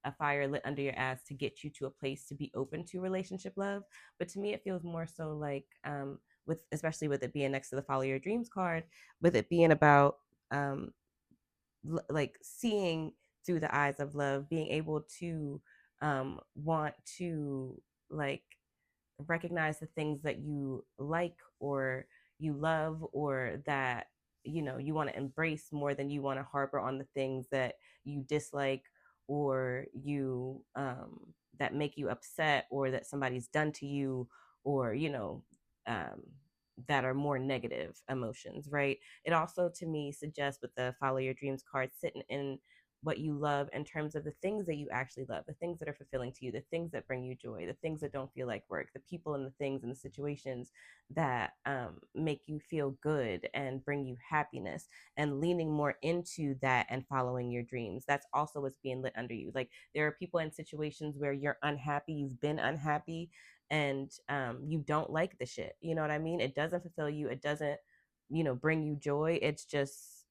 S1: a fire lit under your ass to get you to a place to be open to relationship love. But to me, it feels more so like, with, especially with it being next to the follow your dreams card, with it being about like seeing through the eyes of love, being able to want to like recognize the things that you like or you love or that you want to embrace more than you want to harbor on the things that you dislike or you that make you upset or that somebody's done to you or um that are more negative emotions, right? It also to me suggests with the follow your dreams card sitting in what you love in terms of the things that you actually love, the things that are fulfilling to you, the things that bring you joy, the things that don't feel like work, the people and the things and the situations that make you feel good and bring you happiness, and leaning more into that and following your dreams. That's also what's being lit under you. Like there are people in situations where you're unhappy, you've been unhappy, and you don't like the shit. You know what I mean? It doesn't fulfill you. It doesn't, bring you joy. It's just,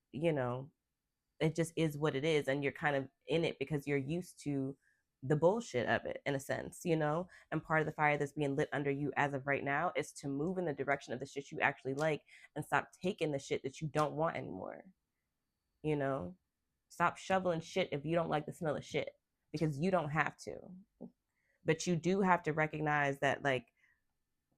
S1: it just is what it is, and you're kind of in it because you're used to the bullshit of it in a sense, and part of the fire that's being lit under you as of right now is to move in the direction of the shit you actually like and stop taking the shit that you don't want anymore. you know Stop shoveling shit if you don't like the smell of shit, because you don't have to, but you do have to recognize that, like,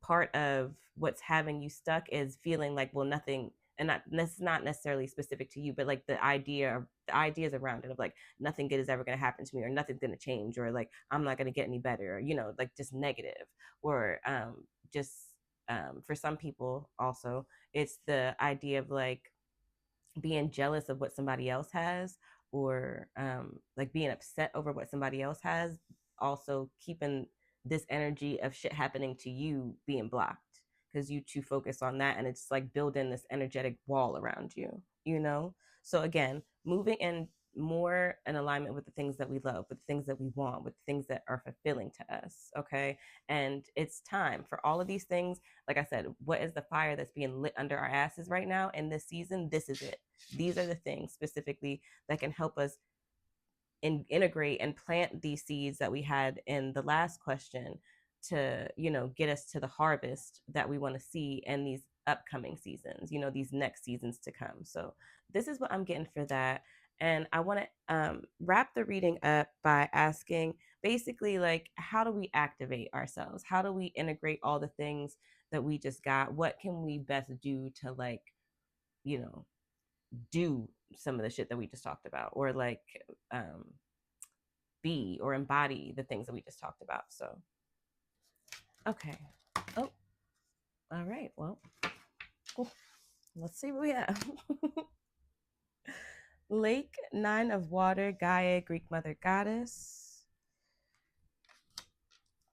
S1: part of what's having you stuck is feeling like, well, nothing, and not this is not necessarily specific to you, but like the ideas around it of like nothing good is ever going to happen to me, or nothing's going to change, or like I'm not going to get any better, or like just negative, or just for some people also it's the idea of like being jealous of what somebody else has, or like being upset over what somebody else has, also keeping this energy of shit happening to you being blocked because you too focus on that, and it's like building this energetic wall around you. So again, moving in more in alignment with the things that we love, with the things that we want, with the things that are fulfilling to us. Okay. And it's time for all of these things. Like I said, what is the fire that's being lit under our asses right now in this season? This is it. These are the things specifically that can help us integrate and plant these seeds that we had in the last question to get us to the harvest that we want to see in these upcoming seasons, these next seasons to come. So this is what I'm getting for that. And I want to wrap the reading up by asking basically, like, how do we activate ourselves? How do we integrate all the things that we just got? What can we best do to, like, you know do some of the shit that we just talked about, or like um be or embody the things that we just talked about? So okay. Oh, all right, well, let's see what we have. Lake, 9 of water, Gaia, Greek mother goddess.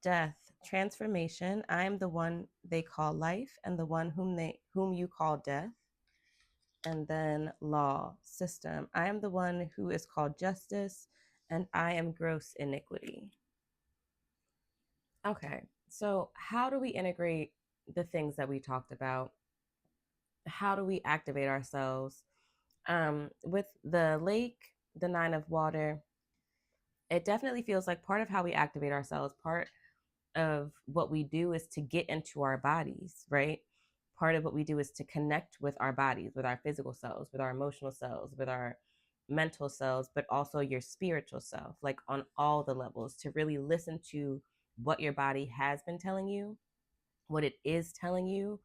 S1: Death, transformation, I am the one they call life and the one whom you call death. And then law, system, I am the one who is called justice and I am gross iniquity. Okay, so how do we integrate the things that we talked about? How do we activate ourselves? With the lake, the 9 of water, it definitely feels like part of how we activate ourselves, part of what we do is to get into our bodies, right? Part of what we do is to connect with our bodies, with our physical selves, with our emotional selves, with our mental selves, but also your spiritual self, like on all the levels, to really listen to what your body has been telling you, what it is telling you,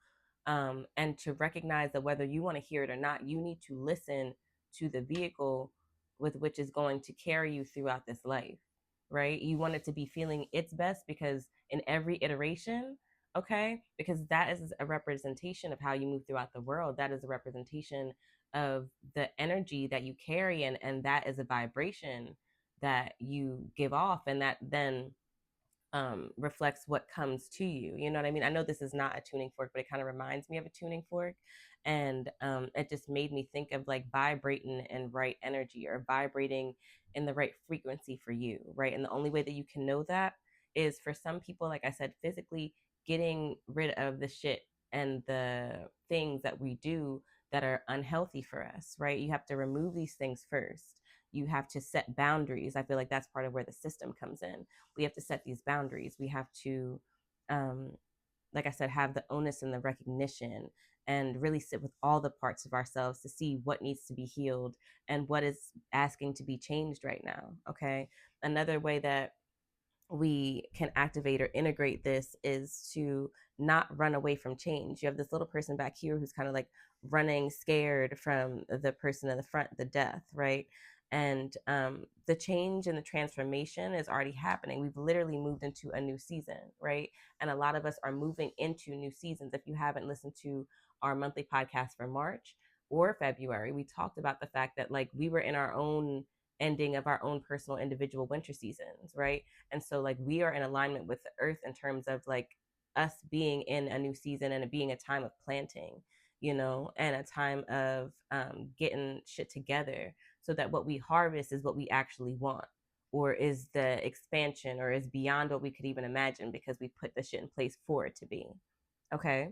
S1: and to recognize that whether you want to hear it or not, you need to listen to the vehicle with which is going to carry you throughout this life, right? You want it to be feeling its best because in every iteration, okay, because that is a representation of how you move throughout the world. That is a representation of the energy that you carry, and that is a vibration that you give off, and that then reflects what comes to you. You know what I mean? I know this is not a tuning fork, but it kind of reminds me of a tuning fork. And it just made me think of like vibrating in right energy, or vibrating in the right frequency for you, right? And the only way that you can know that is, for some people, like I said, physically getting rid of the shit and the things that we do that are unhealthy for us, right? You have to remove these things first. You have to set boundaries. I feel like that's part of where the system comes in. We have to set these boundaries. We have to, um, like I said, have the onus and the recognition, and really sit with all the parts of ourselves to see what needs to be healed and what is asking to be changed right now. Okay. Another way that we can activate or integrate this is to not run away from change. You have this little person back here who's kind of like running scared from the person in the front, the death, right? And the change and the transformation is already happening. We've literally moved into a new season, right? And a lot of us are moving into new seasons. If you haven't listened to our monthly podcast for March or February, we talked about the fact that like we were in our own ending of our own personal individual winter seasons, right? And so like we are in alignment with the earth in terms of like us being in a new season and it being a time of planting, you know, and a time of getting shit together so that what we harvest is what we actually want, or is the expansion, or is beyond what we could even imagine because we put the shit in place for it to be. Okay.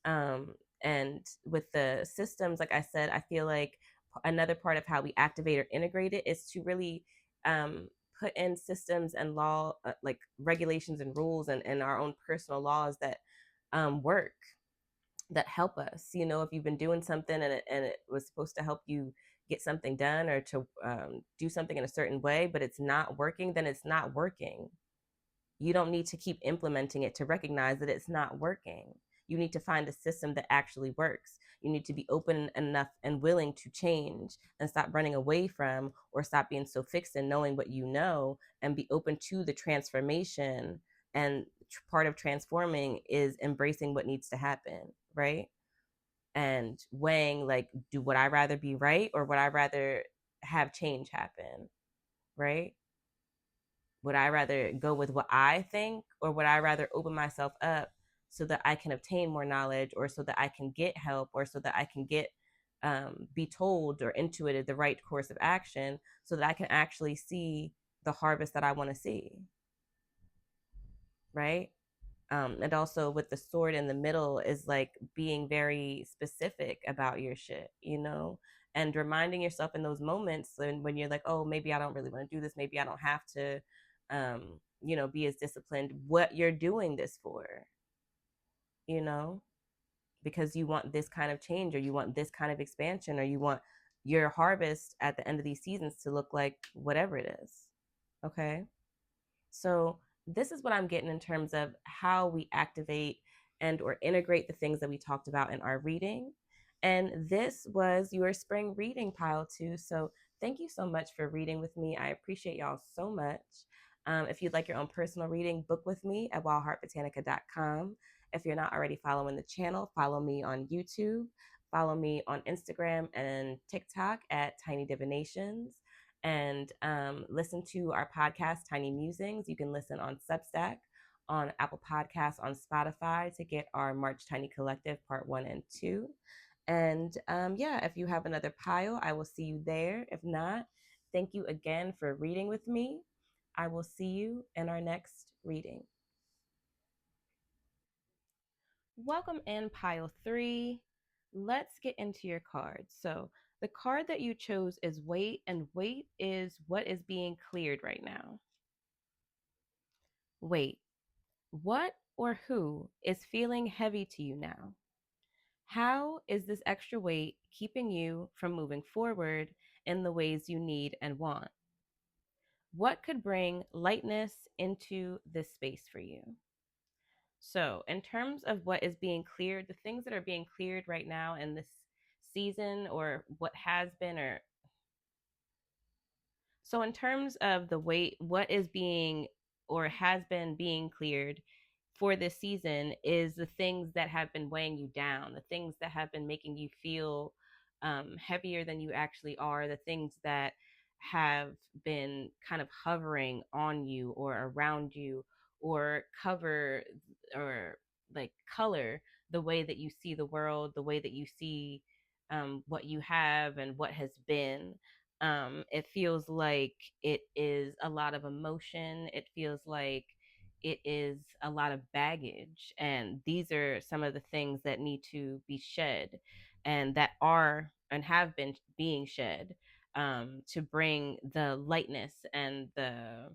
S1: um, and with the systems, like I said, I feel like another part of how we activate or integrate it is to really put in systems and law, like regulations and rules, and our own personal laws that work, that help us. You know, if you've been doing something and it was supposed to help you get something done, or to do something in a certain way, but it's not working, then it's not working. You don't need to keep implementing it to recognize that it's not working. You need to find a system that actually works. You need to be open enough and willing to change and stop running away from, or stop being so fixed in knowing what you know, and be open to the transformation. And part of transforming is embracing what needs to happen, right? And weighing like, do would I rather be right, or would I rather have change happen, right? Would I rather go with what I think, or would I rather open myself up so that I can obtain more knowledge, or so that I can get help, or so that I can get be told or intuited the right course of action, so that I can actually see the harvest that I want to see, right? And also with the sword in the middle is like being very specific about your shit, you know, and reminding yourself in those moments, and when you're like, oh, maybe I don't really want to do this, maybe I don't have to, you know, be as disciplined, what you're doing this for, you know, because you want this kind of change, or you want this kind of expansion, or you want your harvest at the end of these seasons to look like whatever it is. Okay. So this is what I'm getting in terms of how we activate and or integrate the things that we talked about in our reading. And this was your spring reading pile too. So thank you so much for reading with me. I appreciate y'all so much. If you'd like your own personal reading, book with me at wildheartbotanica.com. If you're not already following the channel, follow me on YouTube. Follow me on Instagram and TikTok at Tiny Divinations, and listen to our podcast, Tiny Musings. You can listen on Substack, on Apple Podcasts, on Spotify to get our March Tiny Collective Part 1 and 2. And yeah, if you have another pile, I will see you there. If not, thank you again for reading with me. I will see you in our next reading. Welcome in pile 3. Let's get into your cards. So, the card that you chose is weight, and weight is what is being cleared right now. Weight. What or who is feeling heavy to you now? How is this extra weight keeping you from moving forward in the ways you need and want? What could bring lightness into this space for you? So, in terms of what is being cleared, the things that are being cleared right now in this season, or what has been, or so in terms of the weight, what is being or has been being cleared for this season is the things that have been weighing you down, the things that have been making you feel heavier than you actually are, the things that have been kind of hovering on you or around you, or cover, or like color the way that you see the world, the way that you see what you have and what has been. It feels like it is a lot of emotion. It feels like it is a lot of baggage. And these are some of the things that need to be shed, and that are and have been being shed, to bring the lightness and the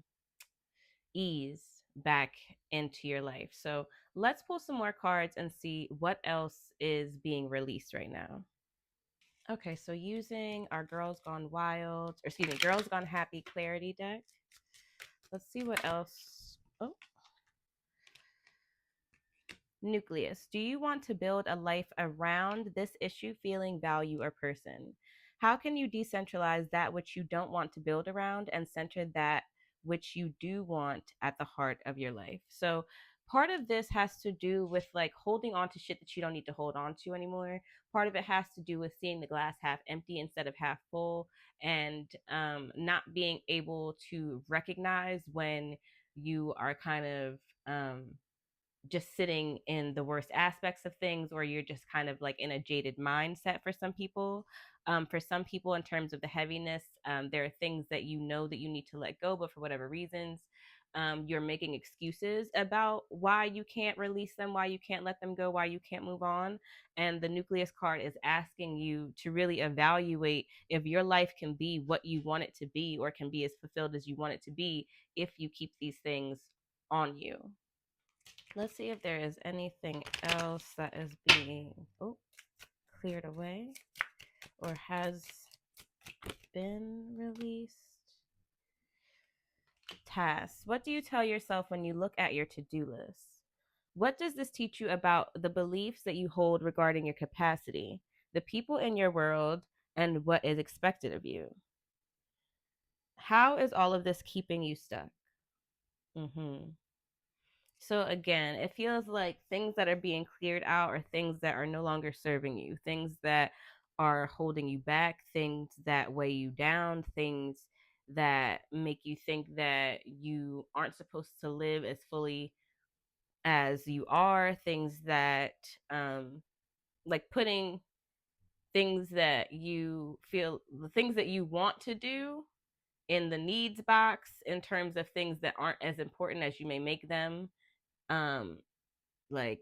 S1: ease back into your life. So let's pull some more cards and see what else is being released right now. Okay, so using our Girls Gone Wild, or excuse me, Girls Gone Happy Clarity deck, let's see what else Oh, nucleus. Do you want to build a life around this issue, feeling, value, or person? How can you decentralize that which you don't want to build around and center that which you do want at the heart of your life? So, part of this has to do with like holding on to shit that you don't need to hold on to anymore. Part of it has to do with seeing the glass half empty instead of half full, and not being able to recognize when you are kind of just sitting in the worst aspects of things, or you're just kind of like in a jaded mindset for some people. For some people, in terms of the heaviness, there are things that you know that you need to let go, but for whatever reasons, you're making excuses about why you can't release them, why you can't let them go, why you can't move on. And the nucleus card is asking you to really evaluate if your life can be what you want it to be, or can be as fulfilled as you want it to be, if you keep these things on you. Let's see if there is anything else that is being cleared away or has been released. Tasks. What do you tell yourself when you look at your to-do list? What does this teach you about the beliefs that you hold regarding your capacity, the people in your world, and what is expected of you? How is all of this keeping you stuck? Mm-hmm. So again, it feels like things that are being cleared out are things that are no longer serving you, things that are holding you back, things that weigh you down, things that make you think that you aren't supposed to live as fully as you are, things that like putting things that you feel, the things that you want to do in the needs box, in terms of things that aren't as important as you may make them. um like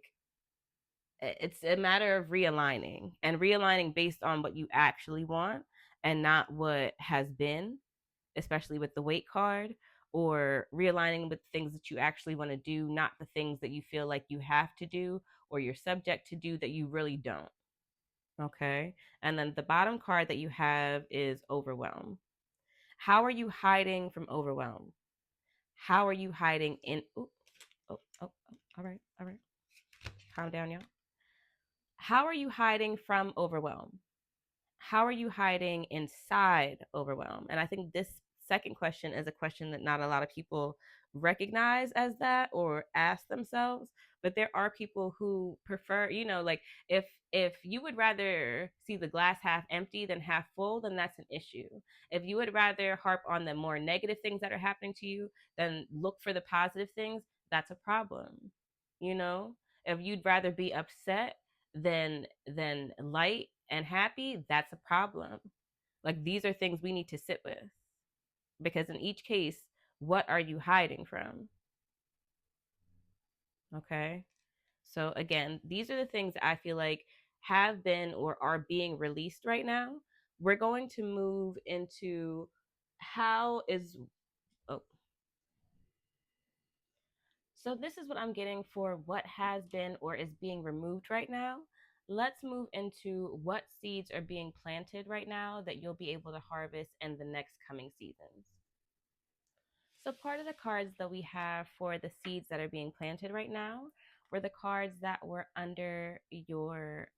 S1: it's a matter of realigning, and realigning based on what you actually want and not what has been, especially with the weight card, or realigning with things that you actually want to do, not the things that you feel like you have to do or you're subject to do that you really don't. Okay. And then the bottom card that you have is overwhelm. How are you hiding from overwhelm? How are you hiding in? Ooh, all right, all right. Calm down, y'all. How are you hiding from overwhelm? How are you hiding inside overwhelm? And I think this second question is a question that not a lot of people recognize as that or ask themselves. But there are people who prefer, like, if you would rather see the glass half empty than half full, then that's an issue. If you would rather harp on the more negative things that are happening to you than look for the positive things, that's a problem. you know if you'd rather be upset than light and happy, that's a problem. Like, these are things we need to sit with, because in each case, what are you hiding from? Okay. So again, these are the things that I feel like have been or are being released right now. We're going to move into how is oh, so this is what I'm getting for what has been or is being removed right now. Let's move into what seeds are being planted right now that you'll be able to harvest in the next coming seasons. So, part of the cards that we have for the seeds that are being planted right now were the cards that were under your.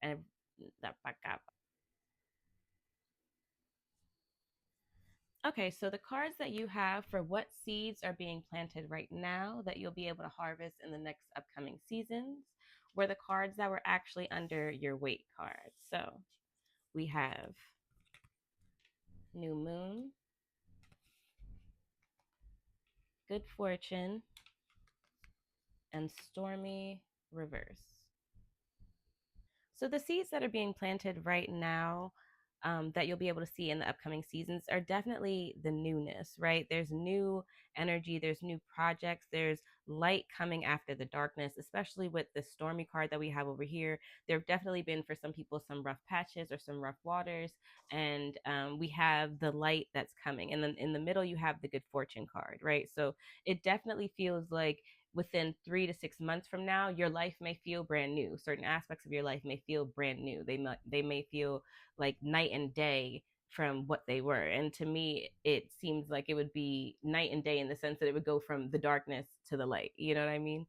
S1: Okay, so the cards that you have for what seeds are being planted right now that you'll be able to harvest in the next upcoming seasons were the cards that were actually under your weight cards. So we have New Moon, Good Fortune, and Stormy Reverse. So the seeds that are being planted right now, that you'll be able to see in the upcoming seasons, are definitely the newness, right? There's new energy, there's new projects, there's light coming after the darkness, especially with the stormy card that we have over here. There have definitely been, for some people, some rough patches or some rough waters, and we have the light that's coming. And then in the middle, you have the good fortune card, right? So it definitely feels like within 3 to 6 months from now, your life may feel brand new. Certain aspects of your life may feel brand new. They may feel like night and day from what they were. And to me, it seems like it would be night and day in the sense that it would go from the darkness to the light. You know what I mean?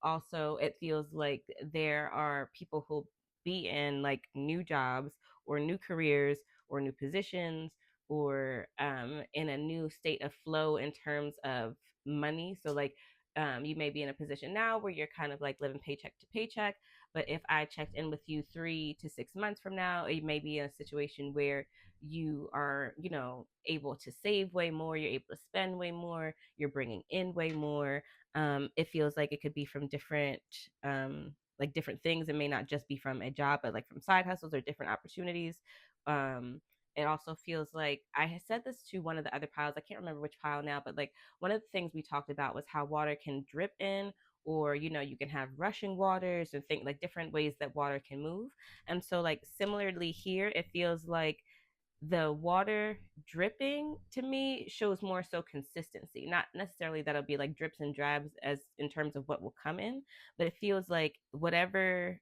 S1: Also, it feels like there are people who'll be in like new jobs or new careers or new positions or in a new state of flow in terms of money. So, like, you may be in a position now where you're kind of like living paycheck to paycheck. But if I checked in with you 3 to 6 months from now, you may be in a situation where you are, able to save way more, you're able to spend way more, you're bringing in way more. It feels like it could be from different, like different things. It may not just be from a job, but like from side hustles or different opportunities. Um, it also feels like I had said this to one of the other piles. I can't remember which pile now, but like one of the things we talked about was how water can drip in, or you can have rushing waters and think like different ways that water can move. And so like similarly here, it feels like the water dripping to me shows more so consistency, not necessarily that it'll be like drips and drabs as in terms of what will come in, but it feels like whatever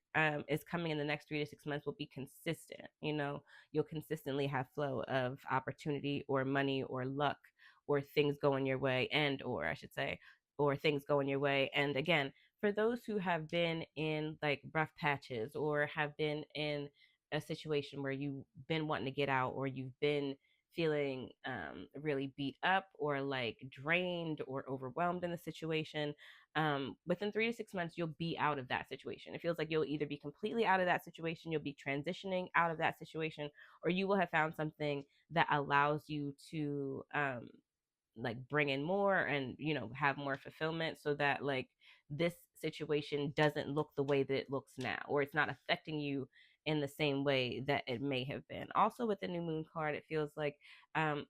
S1: is coming in the next 3 to 6 months will be consistent. You'll consistently have flow of opportunity or money or luck or things going your way, and or I should say, or things going your way. And again, for those who have been in like rough patches or have been in a situation where you've been wanting to get out, or you've been feeling really beat up or like drained or overwhelmed in the situation, within 3 to 6 months you'll be out of that situation. It feels like you'll either be completely out of that situation, you'll be transitioning out of that situation, or you will have found something that allows you to like bring in more and have more fulfillment, so that like this situation doesn't look the way that it looks now, or it's not affecting you in the same way that it may have been. Also, with the new moon card, it feels like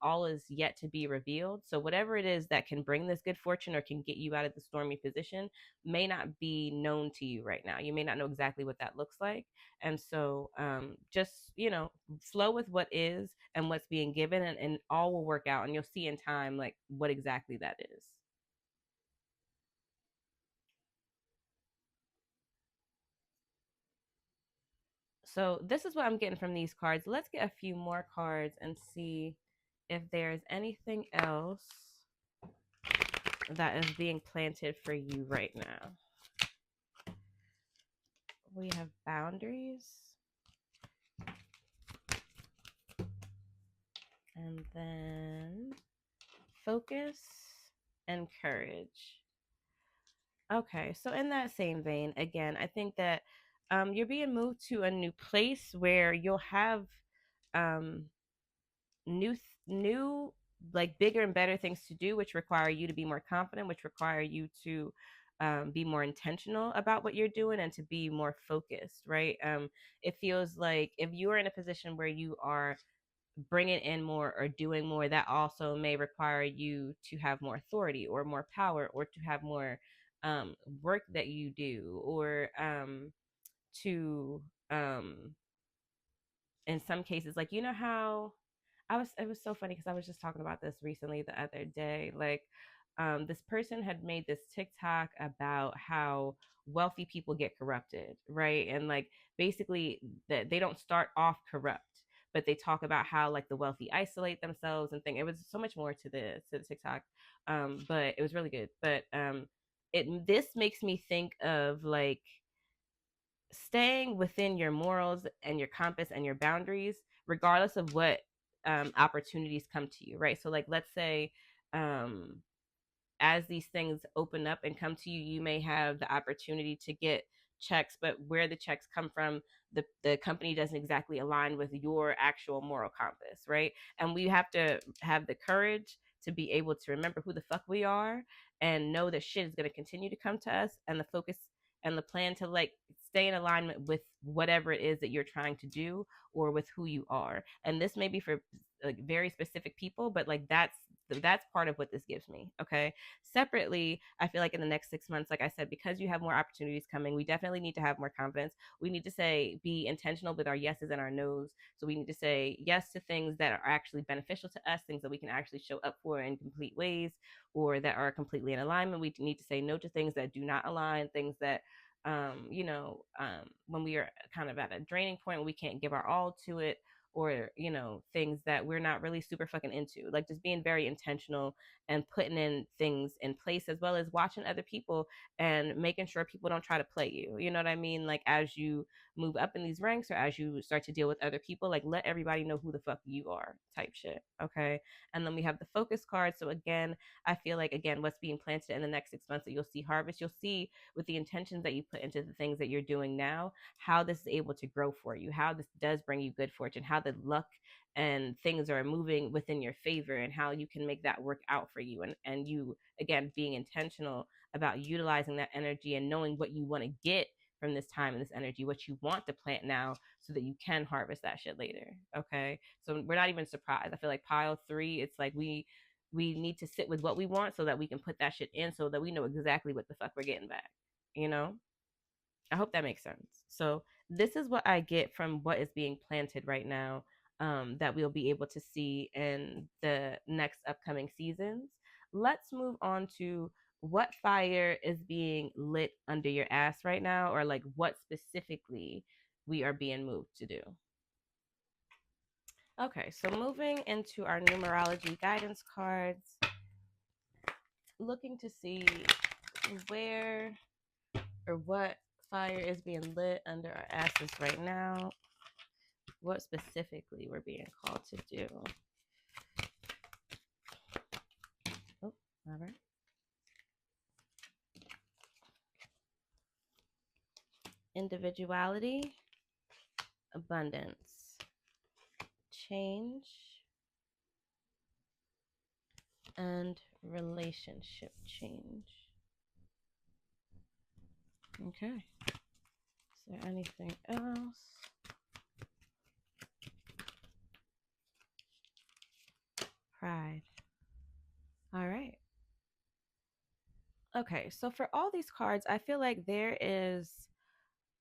S1: all is yet to be revealed. So whatever it is that can bring this good fortune or can get you out of the stormy position may not be known to you right now. You may not know exactly what that looks like. And so just flow with what is and what's being given, and all will work out, and you'll see in time like what exactly that is. So this is what I'm getting from these cards. Let's get a few more cards and see if there's anything else that is being planted for you right now. We have boundaries, and then focus and courage. Okay, so in that same vein, again, I think that you're being moved to a new place where you'll have um, new, like bigger and better things to do, which require you to be more confident, which require you to be more intentional about what you're doing and to be more focused, right? It feels like if you are in a position where you are bringing in more or doing more, that also may require you to have more authority or more power, or to have more work that you do, or to in some cases, like how it was so funny because I was just talking about this recently the other day. Like, this person had made this TikTok about how wealthy people get corrupted, right? And like basically that they don't start off corrupt, but they talk about how like the wealthy isolate themselves and think it was so much more to the TikTok, but it was really good. But it this makes me think of like staying within your morals and your compass and your boundaries, regardless of what opportunities come to you, right? So, like, let's say um, as these things open up and come to you, you may have the opportunity to get checks, but where the checks come from, the company doesn't exactly align with your actual moral compass, right? And we have to have the courage to be able to remember who the fuck we are and know that shit is going to continue to come to us, and the focus and the plan to like stay in alignment with whatever it is that you're trying to do or with who you are. And this may be for like very specific people, but like that's part of what this gives me. Okay, separately, I feel like in the next 6 months, like I said, because you have more opportunities coming, we definitely need to have more confidence. We need to be intentional with our yeses and our nos. So we need to say yes to things that are actually beneficial to us, things that we can actually show up for in complete ways or that are completely in alignment. We need to say no to things that do not align, things that when we are kind of at a draining point, we can't give our all to it, or things that we're not really super fucking into. Like just being very intentional and putting in things in place, as well as watching other people and making sure people don't try to play you. You know what I mean? Like as you move up in these ranks, or as you start to deal with other people, like let everybody know who the fuck you are, type shit. Okay. And then we have the focus card. So again, I feel like, again, what's being planted in the next 6 months that you'll see harvest, you'll see with the intentions that you put into the things that you're doing now, how this is able to grow for you, how this does bring you good fortune, how the luck and things are moving within your favor, and how you can make that work out for you. And you, again, being intentional about utilizing that energy and knowing what you want to get from this time and this energy, what you want to plant now, so that you can harvest that shit later. Okay. So we're not even surprised. I feel like pile 3, it's like we need to sit with what we want so that we can put that shit in, so that we know exactly what the fuck we're getting back. You know? I hope that makes sense. So this is what I get from what is being planted right now, that we'll be able to see in the next upcoming seasons. Let's move on to what fire is being lit under your ass right now, or like what specifically we are being moved to do. Okay, so moving into our numerology guidance cards, looking to see where or what fire is being lit under our asses right now, what specifically we're being called to do. Oh, all right. Individuality, abundance, change, and relationship change. Okay. Is there anything else? Pride. All right. Okay, so for all these cards, I feel like there is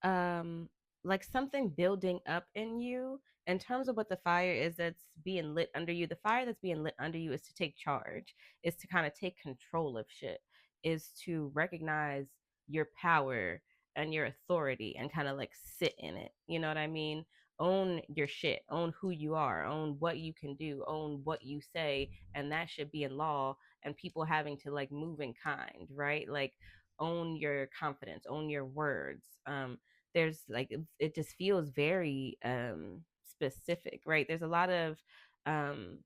S1: um like something building up in you in terms of what the fire is that's being lit under you. The fire that's being lit under you is to take charge, is to kind of take control of shit, is to recognize your power and your authority and kind of like sit in it. You know what I mean? Own your shit, own who you are, own what you can do, own what you say, and that should be in law, and people having to like move in kind, right? Like own your confidence, own your words. There's like it just feels very specific, right? There's a lot of um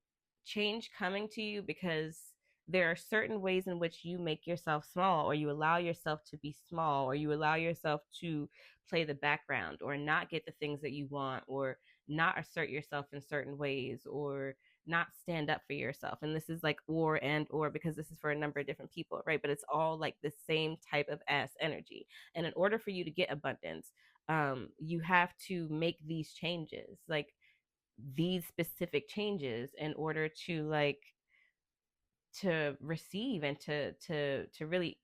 S1: change coming to you because there are certain ways in which you make yourself small, or you allow yourself to be small, or you allow yourself to play the background, or not get the things that you want, or not assert yourself in certain ways, or not stand up for yourself. And this is like or because this is for a number of different people, right? But it's all like the same type of ass energy. And in order for you to get abundance, you have to make these changes, like these specific changes, in order to like to receive and to really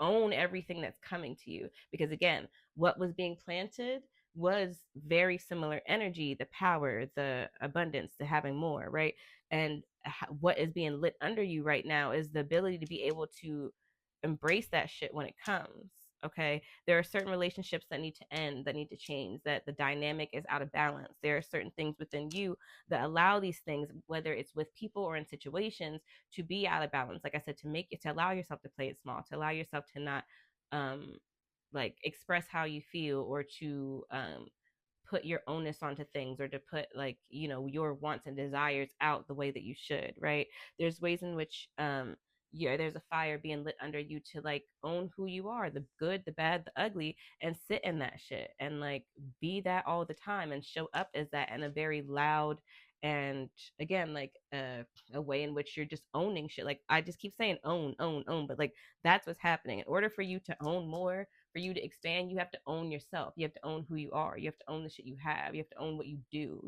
S1: own everything that's coming to you. Because again, what was being planted was very similar energy, the power, the abundance, the having more, right? And what is being lit under you right now is the ability to be able to embrace that shit when it comes. Okay, there are certain relationships that need to end, that need to change, that the dynamic is out of balance. There are certain things within you that allow these things, whether it's with people or in situations, to be out of balance. Like I said, to make it, to allow yourself to play it small, to allow yourself to not um like express how you feel, or to put your onus onto things, or to put like your wants and desires out the way that you should, right? There's ways in which yeah, there's a fire being lit under you to like own who you are, the good, the bad, the ugly, and sit in that shit and like be that all the time and show up as that in a very loud and, again, like a way in which you're just owning shit. Like I just keep saying own, but like that's what's happening. In order for you to own more, for you to expand, you have to own yourself. You have to own who you are. You have to own the shit you have. You have to own what you do,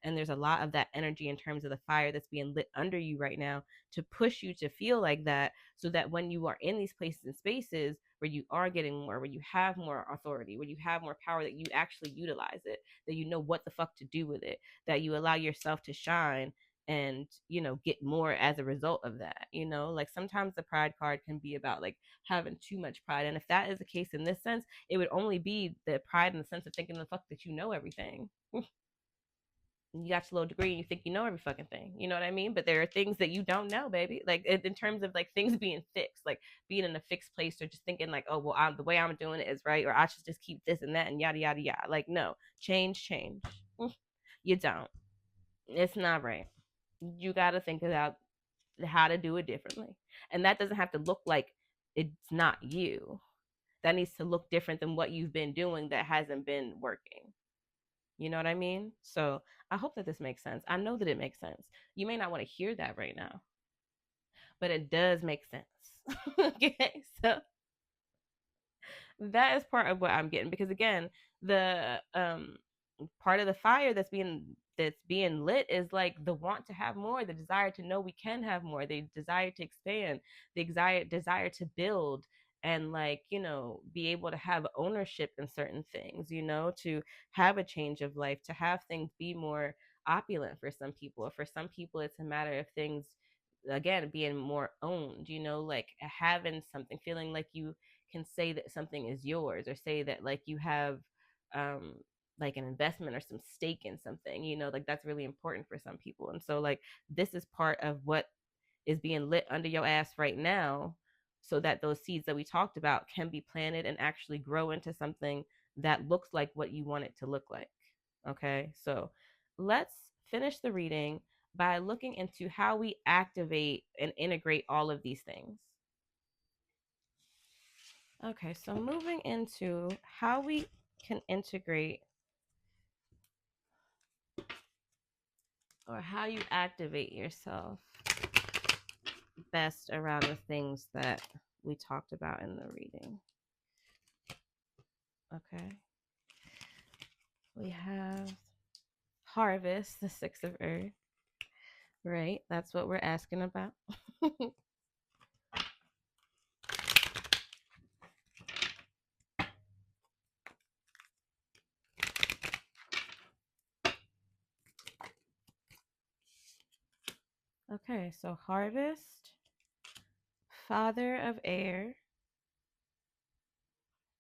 S1: And there's a lot of that energy in terms of the fire that's being lit under you right now to push you to feel like that, so that when you are in these places and spaces where you are getting more, where you have more authority, where you have more power, that you actually utilize it, that you know what the fuck to do with it, that you allow yourself to shine and get more as a result of that. Like sometimes the pride card can be about like having too much pride, and if that is the case in this sense, it would only be the pride in the sense of thinking the fuck that you know everything. You got your little degree and you think you know every fucking thing. You know what I mean? But there are things that you don't know, baby. Like in terms of like things being fixed, like being in a fixed place or just thinking like, oh, well, the way I'm doing it is right, or I should just keep this and that and yada, yada, yada. Like, no, change. You don't. It's not right. You got to think about how to do it differently. And that doesn't have to look like it's not you. That needs to look different than what you've been doing that hasn't been working. You know what I mean? So I hope that this makes sense. I know that it makes sense. You may not want to hear that right now, but it does make sense. Okay. So that is part of what I'm getting because again, the part of the fire that's being lit is like the want to have more, the desire to know we can have more, the desire to expand, the desire to build and like, be able to have ownership in certain things, to have a change of life, to have things be more opulent for some people. For some people it's a matter of things again being more owned, like having something, feeling like you can say that something is yours or say that like you have um like an investment or some stake in something, like that's really important for some people. And so like this is part of what is being lit under your ass right now so that those seeds that we talked about can be planted and actually grow into something that looks like what you want it to look like. Okay, so let's finish the reading by looking into how we activate and integrate all of these things. Okay, so moving into how we can integrate or how you activate yourself best around the things that we talked about in the reading. Okay. We have harvest, the six of earth, right? That's what we're asking about. Okay, so harvest, father of air,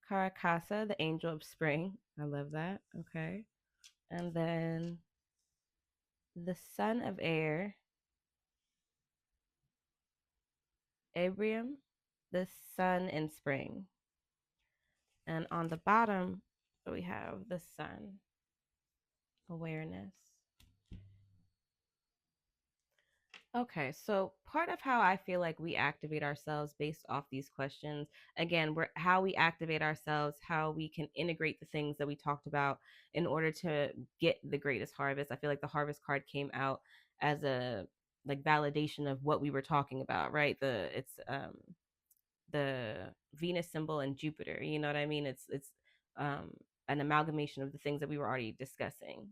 S1: Karakasa, the angel of spring. I love that. Okay. And then the son of air, Abrium, the sun in spring. And on the bottom, we have the sun, awareness. Okay, so part of how I feel like we activate ourselves based off these questions, again, we're how we activate ourselves, how we can integrate the things that we talked about in order to get the greatest harvest. I feel like the harvest card came out as a like validation of what we were talking about, right? The Venus symbol and Jupiter. You know what I mean? It's um an amalgamation of the things that we were already discussing.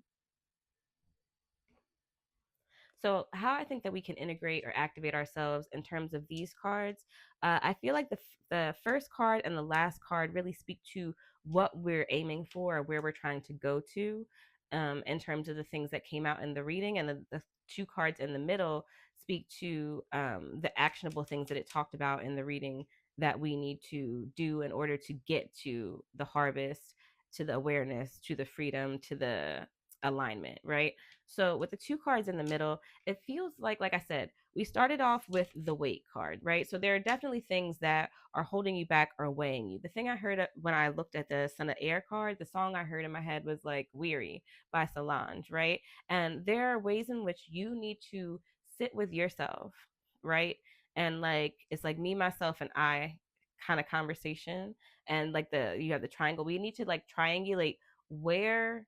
S1: So, how I think that we can integrate or activate ourselves in terms of these cards, I feel like the first card and the last card really speak to what we're aiming for or where we're trying to go to in terms of the things that came out in the reading. And the two cards in the middle speak to the actionable things that it talked about in the reading that we need to do in order to get to the harvest, to the awareness, to the freedom, to the alignment, right? So with the two cards in the middle, it feels like I said, we started off with the weight card, right? So there are definitely things that are holding you back or weighing you. The thing I heard when I looked at the Son of Air card, the song I heard in my head was like Weary by Solange, right? And there are ways in which you need to sit with yourself, right? And like it's like me, myself, and I kind of conversation. And like you have the triangle. We need to like triangulate where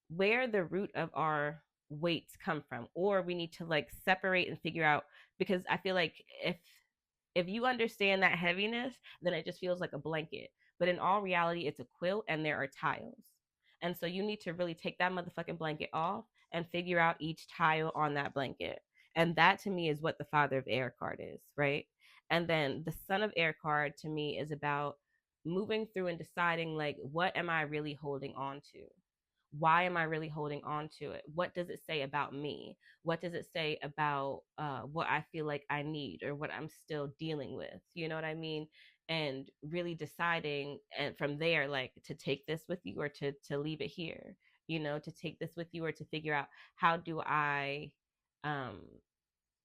S1: the root of our weights come from, or we need to like separate and figure out, because I feel like if you understand that heaviness, then it just feels like a blanket, but in all reality it's a quilt and there are tiles. And so you need to really take that motherfucking blanket off and figure out each tile on that blanket. And that to me is what the father of air card is, right? And then the son of air card to me is about moving through and deciding like, what am I really holding on to? Why am I really holding on to it? What does it say about me? What does it say about what I feel like I need or what I'm still dealing with? You know what I mean? And really deciding, and from there, like to take this with you or to leave it here. to take this with you, or to figure out how do I um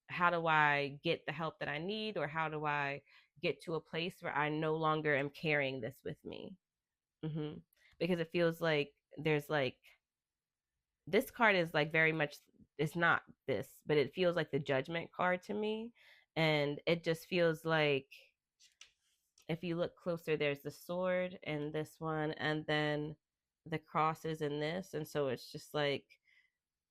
S1: how do I get the help that I need, or how do I get to a place where I no longer am carrying this with me. hmm Because it feels like there's like this card is like very much, it's not this, but it feels like the judgment card to me. And it just feels like, if you look closer, there's the sword in this one, and then the crosses in this. And so it's just like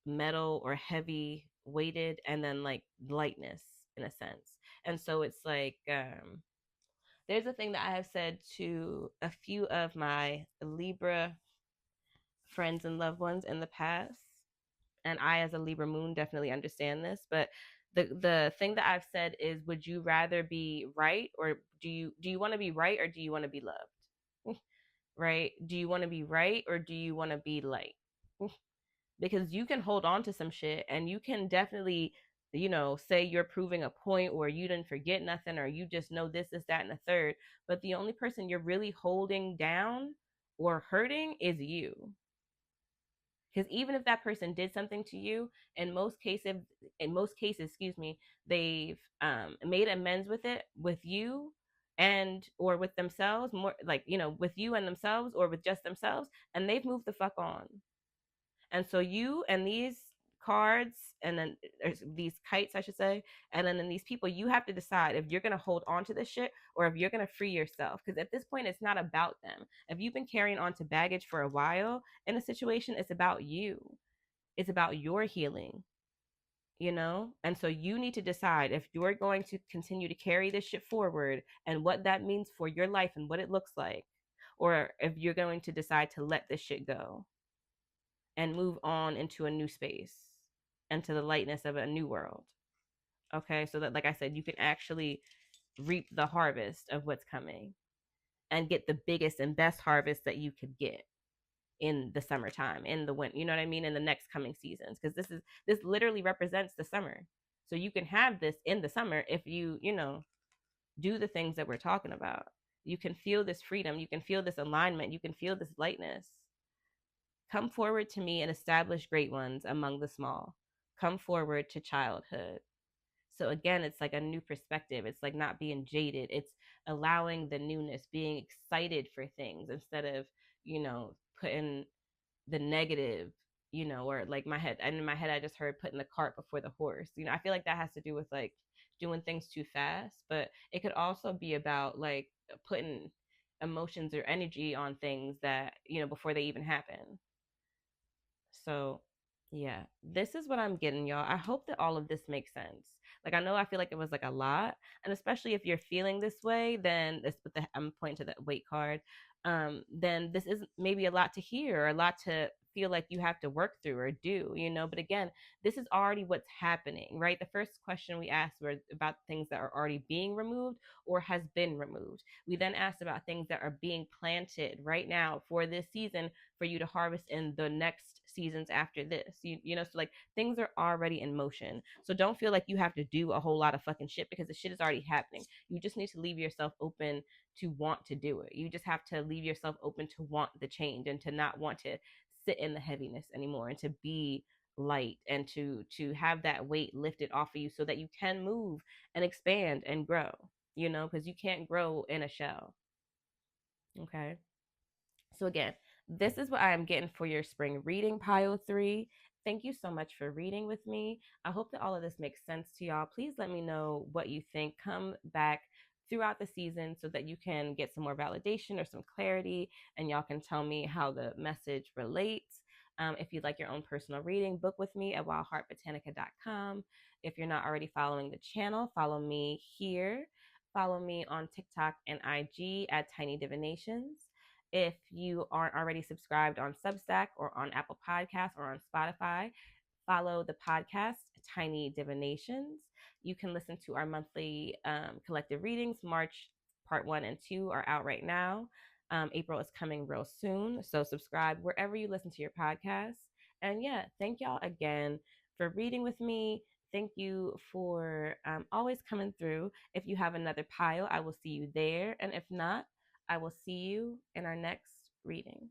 S1: metal or heavy weighted, and then like lightness in a sense. And so it's like, there's a thing that I have said to a few of my Libra friends and loved ones in the past, and I, as a Libra moon, definitely understand this. But the thing that I've said is, would you rather be right, or do you want to be right, or do you want to be loved? Right? Do you want to be right, or do you want to be light? Because you can hold on to some shit, and you can definitely, say you're proving a point, or you didn't forget nothing, or you just know this, that, and the third. But the only person you're really holding down or hurting is you. Because even if that person did something to you, in most cases, excuse me, they've made amends with it, with you, and or with themselves, more like, with you and themselves, or with just themselves, and they've moved the fuck on. And so you and these cards, and then these kites, I should say, and then these people, you have to decide if you're going to hold on to this shit, or if you're going to free yourself. Because at this point, it's not about them. If you've been carrying on to baggage for a while in a situation, it's about you. It's about your healing. And so you need to decide if you're going to continue to carry this shit forward, and what that means for your life and what it looks like, or if you're going to decide to let this shit go and move on into a new space, into the lightness of a new world. Okay, so that, like I said, you can actually reap the harvest of what's coming, and get the biggest and best harvest that you could get in the summertime, in the winter, you know what I mean, in the next coming seasons. Because this literally represents the summer. So you can have this in the summer if you do the things that we're talking about. You can feel this freedom, you can feel this alignment, you can feel this lightness. Come forward to me and establish great ones among the small. Come forward to childhood. So again, it's like a new perspective. It's like not being jaded. It's allowing the newness, being excited for things instead of, putting the negative, or like my head, and in my head I just heard putting the cart before the horse. I feel like that has to do with like doing things too fast, but it could also be about like putting emotions or energy on things that, before they even happen. So, yeah, this is what I'm getting, y'all. I hope that all of this makes sense. Like, I know I feel like it was like a lot, and especially if you're feeling this way, then this. But I'm pointing to the weight card. Then this is maybe a lot to hear, or a lot to feel like you have to work through or do. But again, this is already what's happening, right? The first question we asked were about things that are already being removed or has been removed. We then asked about things that are being planted right now for this season, for you to harvest in the next seasons after this. So like things are already in motion. So don't feel like you have to do a whole lot of fucking shit, because the shit is already happening. You just need to leave yourself open to want to do it. You just have to leave yourself open to want the change, and to not want to sit in the heaviness anymore, and to be light, and to have that weight lifted off of you, so that you can move and expand and grow, because you can't grow in a shell. Okay. So again, this is what I am getting for your spring reading, pile 3. Thank you so much for reading with me. I hope that all of this makes sense to y'all. Please let me know what you think. Come back throughout the season so that you can get some more validation or some clarity, and y'all can tell me how the message relates. If you'd like your own personal reading, book with me at wildheartbotanica.com. If you're not already following the channel, follow me here. Follow me on TikTok and IG at Tiny Divinations. If you aren't already subscribed on Substack, or on Apple Podcasts, or on Spotify, follow the podcast Tiny Divinations. You can listen to our monthly collective readings. March part 1 and 2 are out right now. April is coming real soon. So subscribe wherever you listen to your podcasts. And yeah, thank y'all again for reading with me. Thank you for always coming through. If you have another pile, I will see you there. And if not, I will see you in our next reading.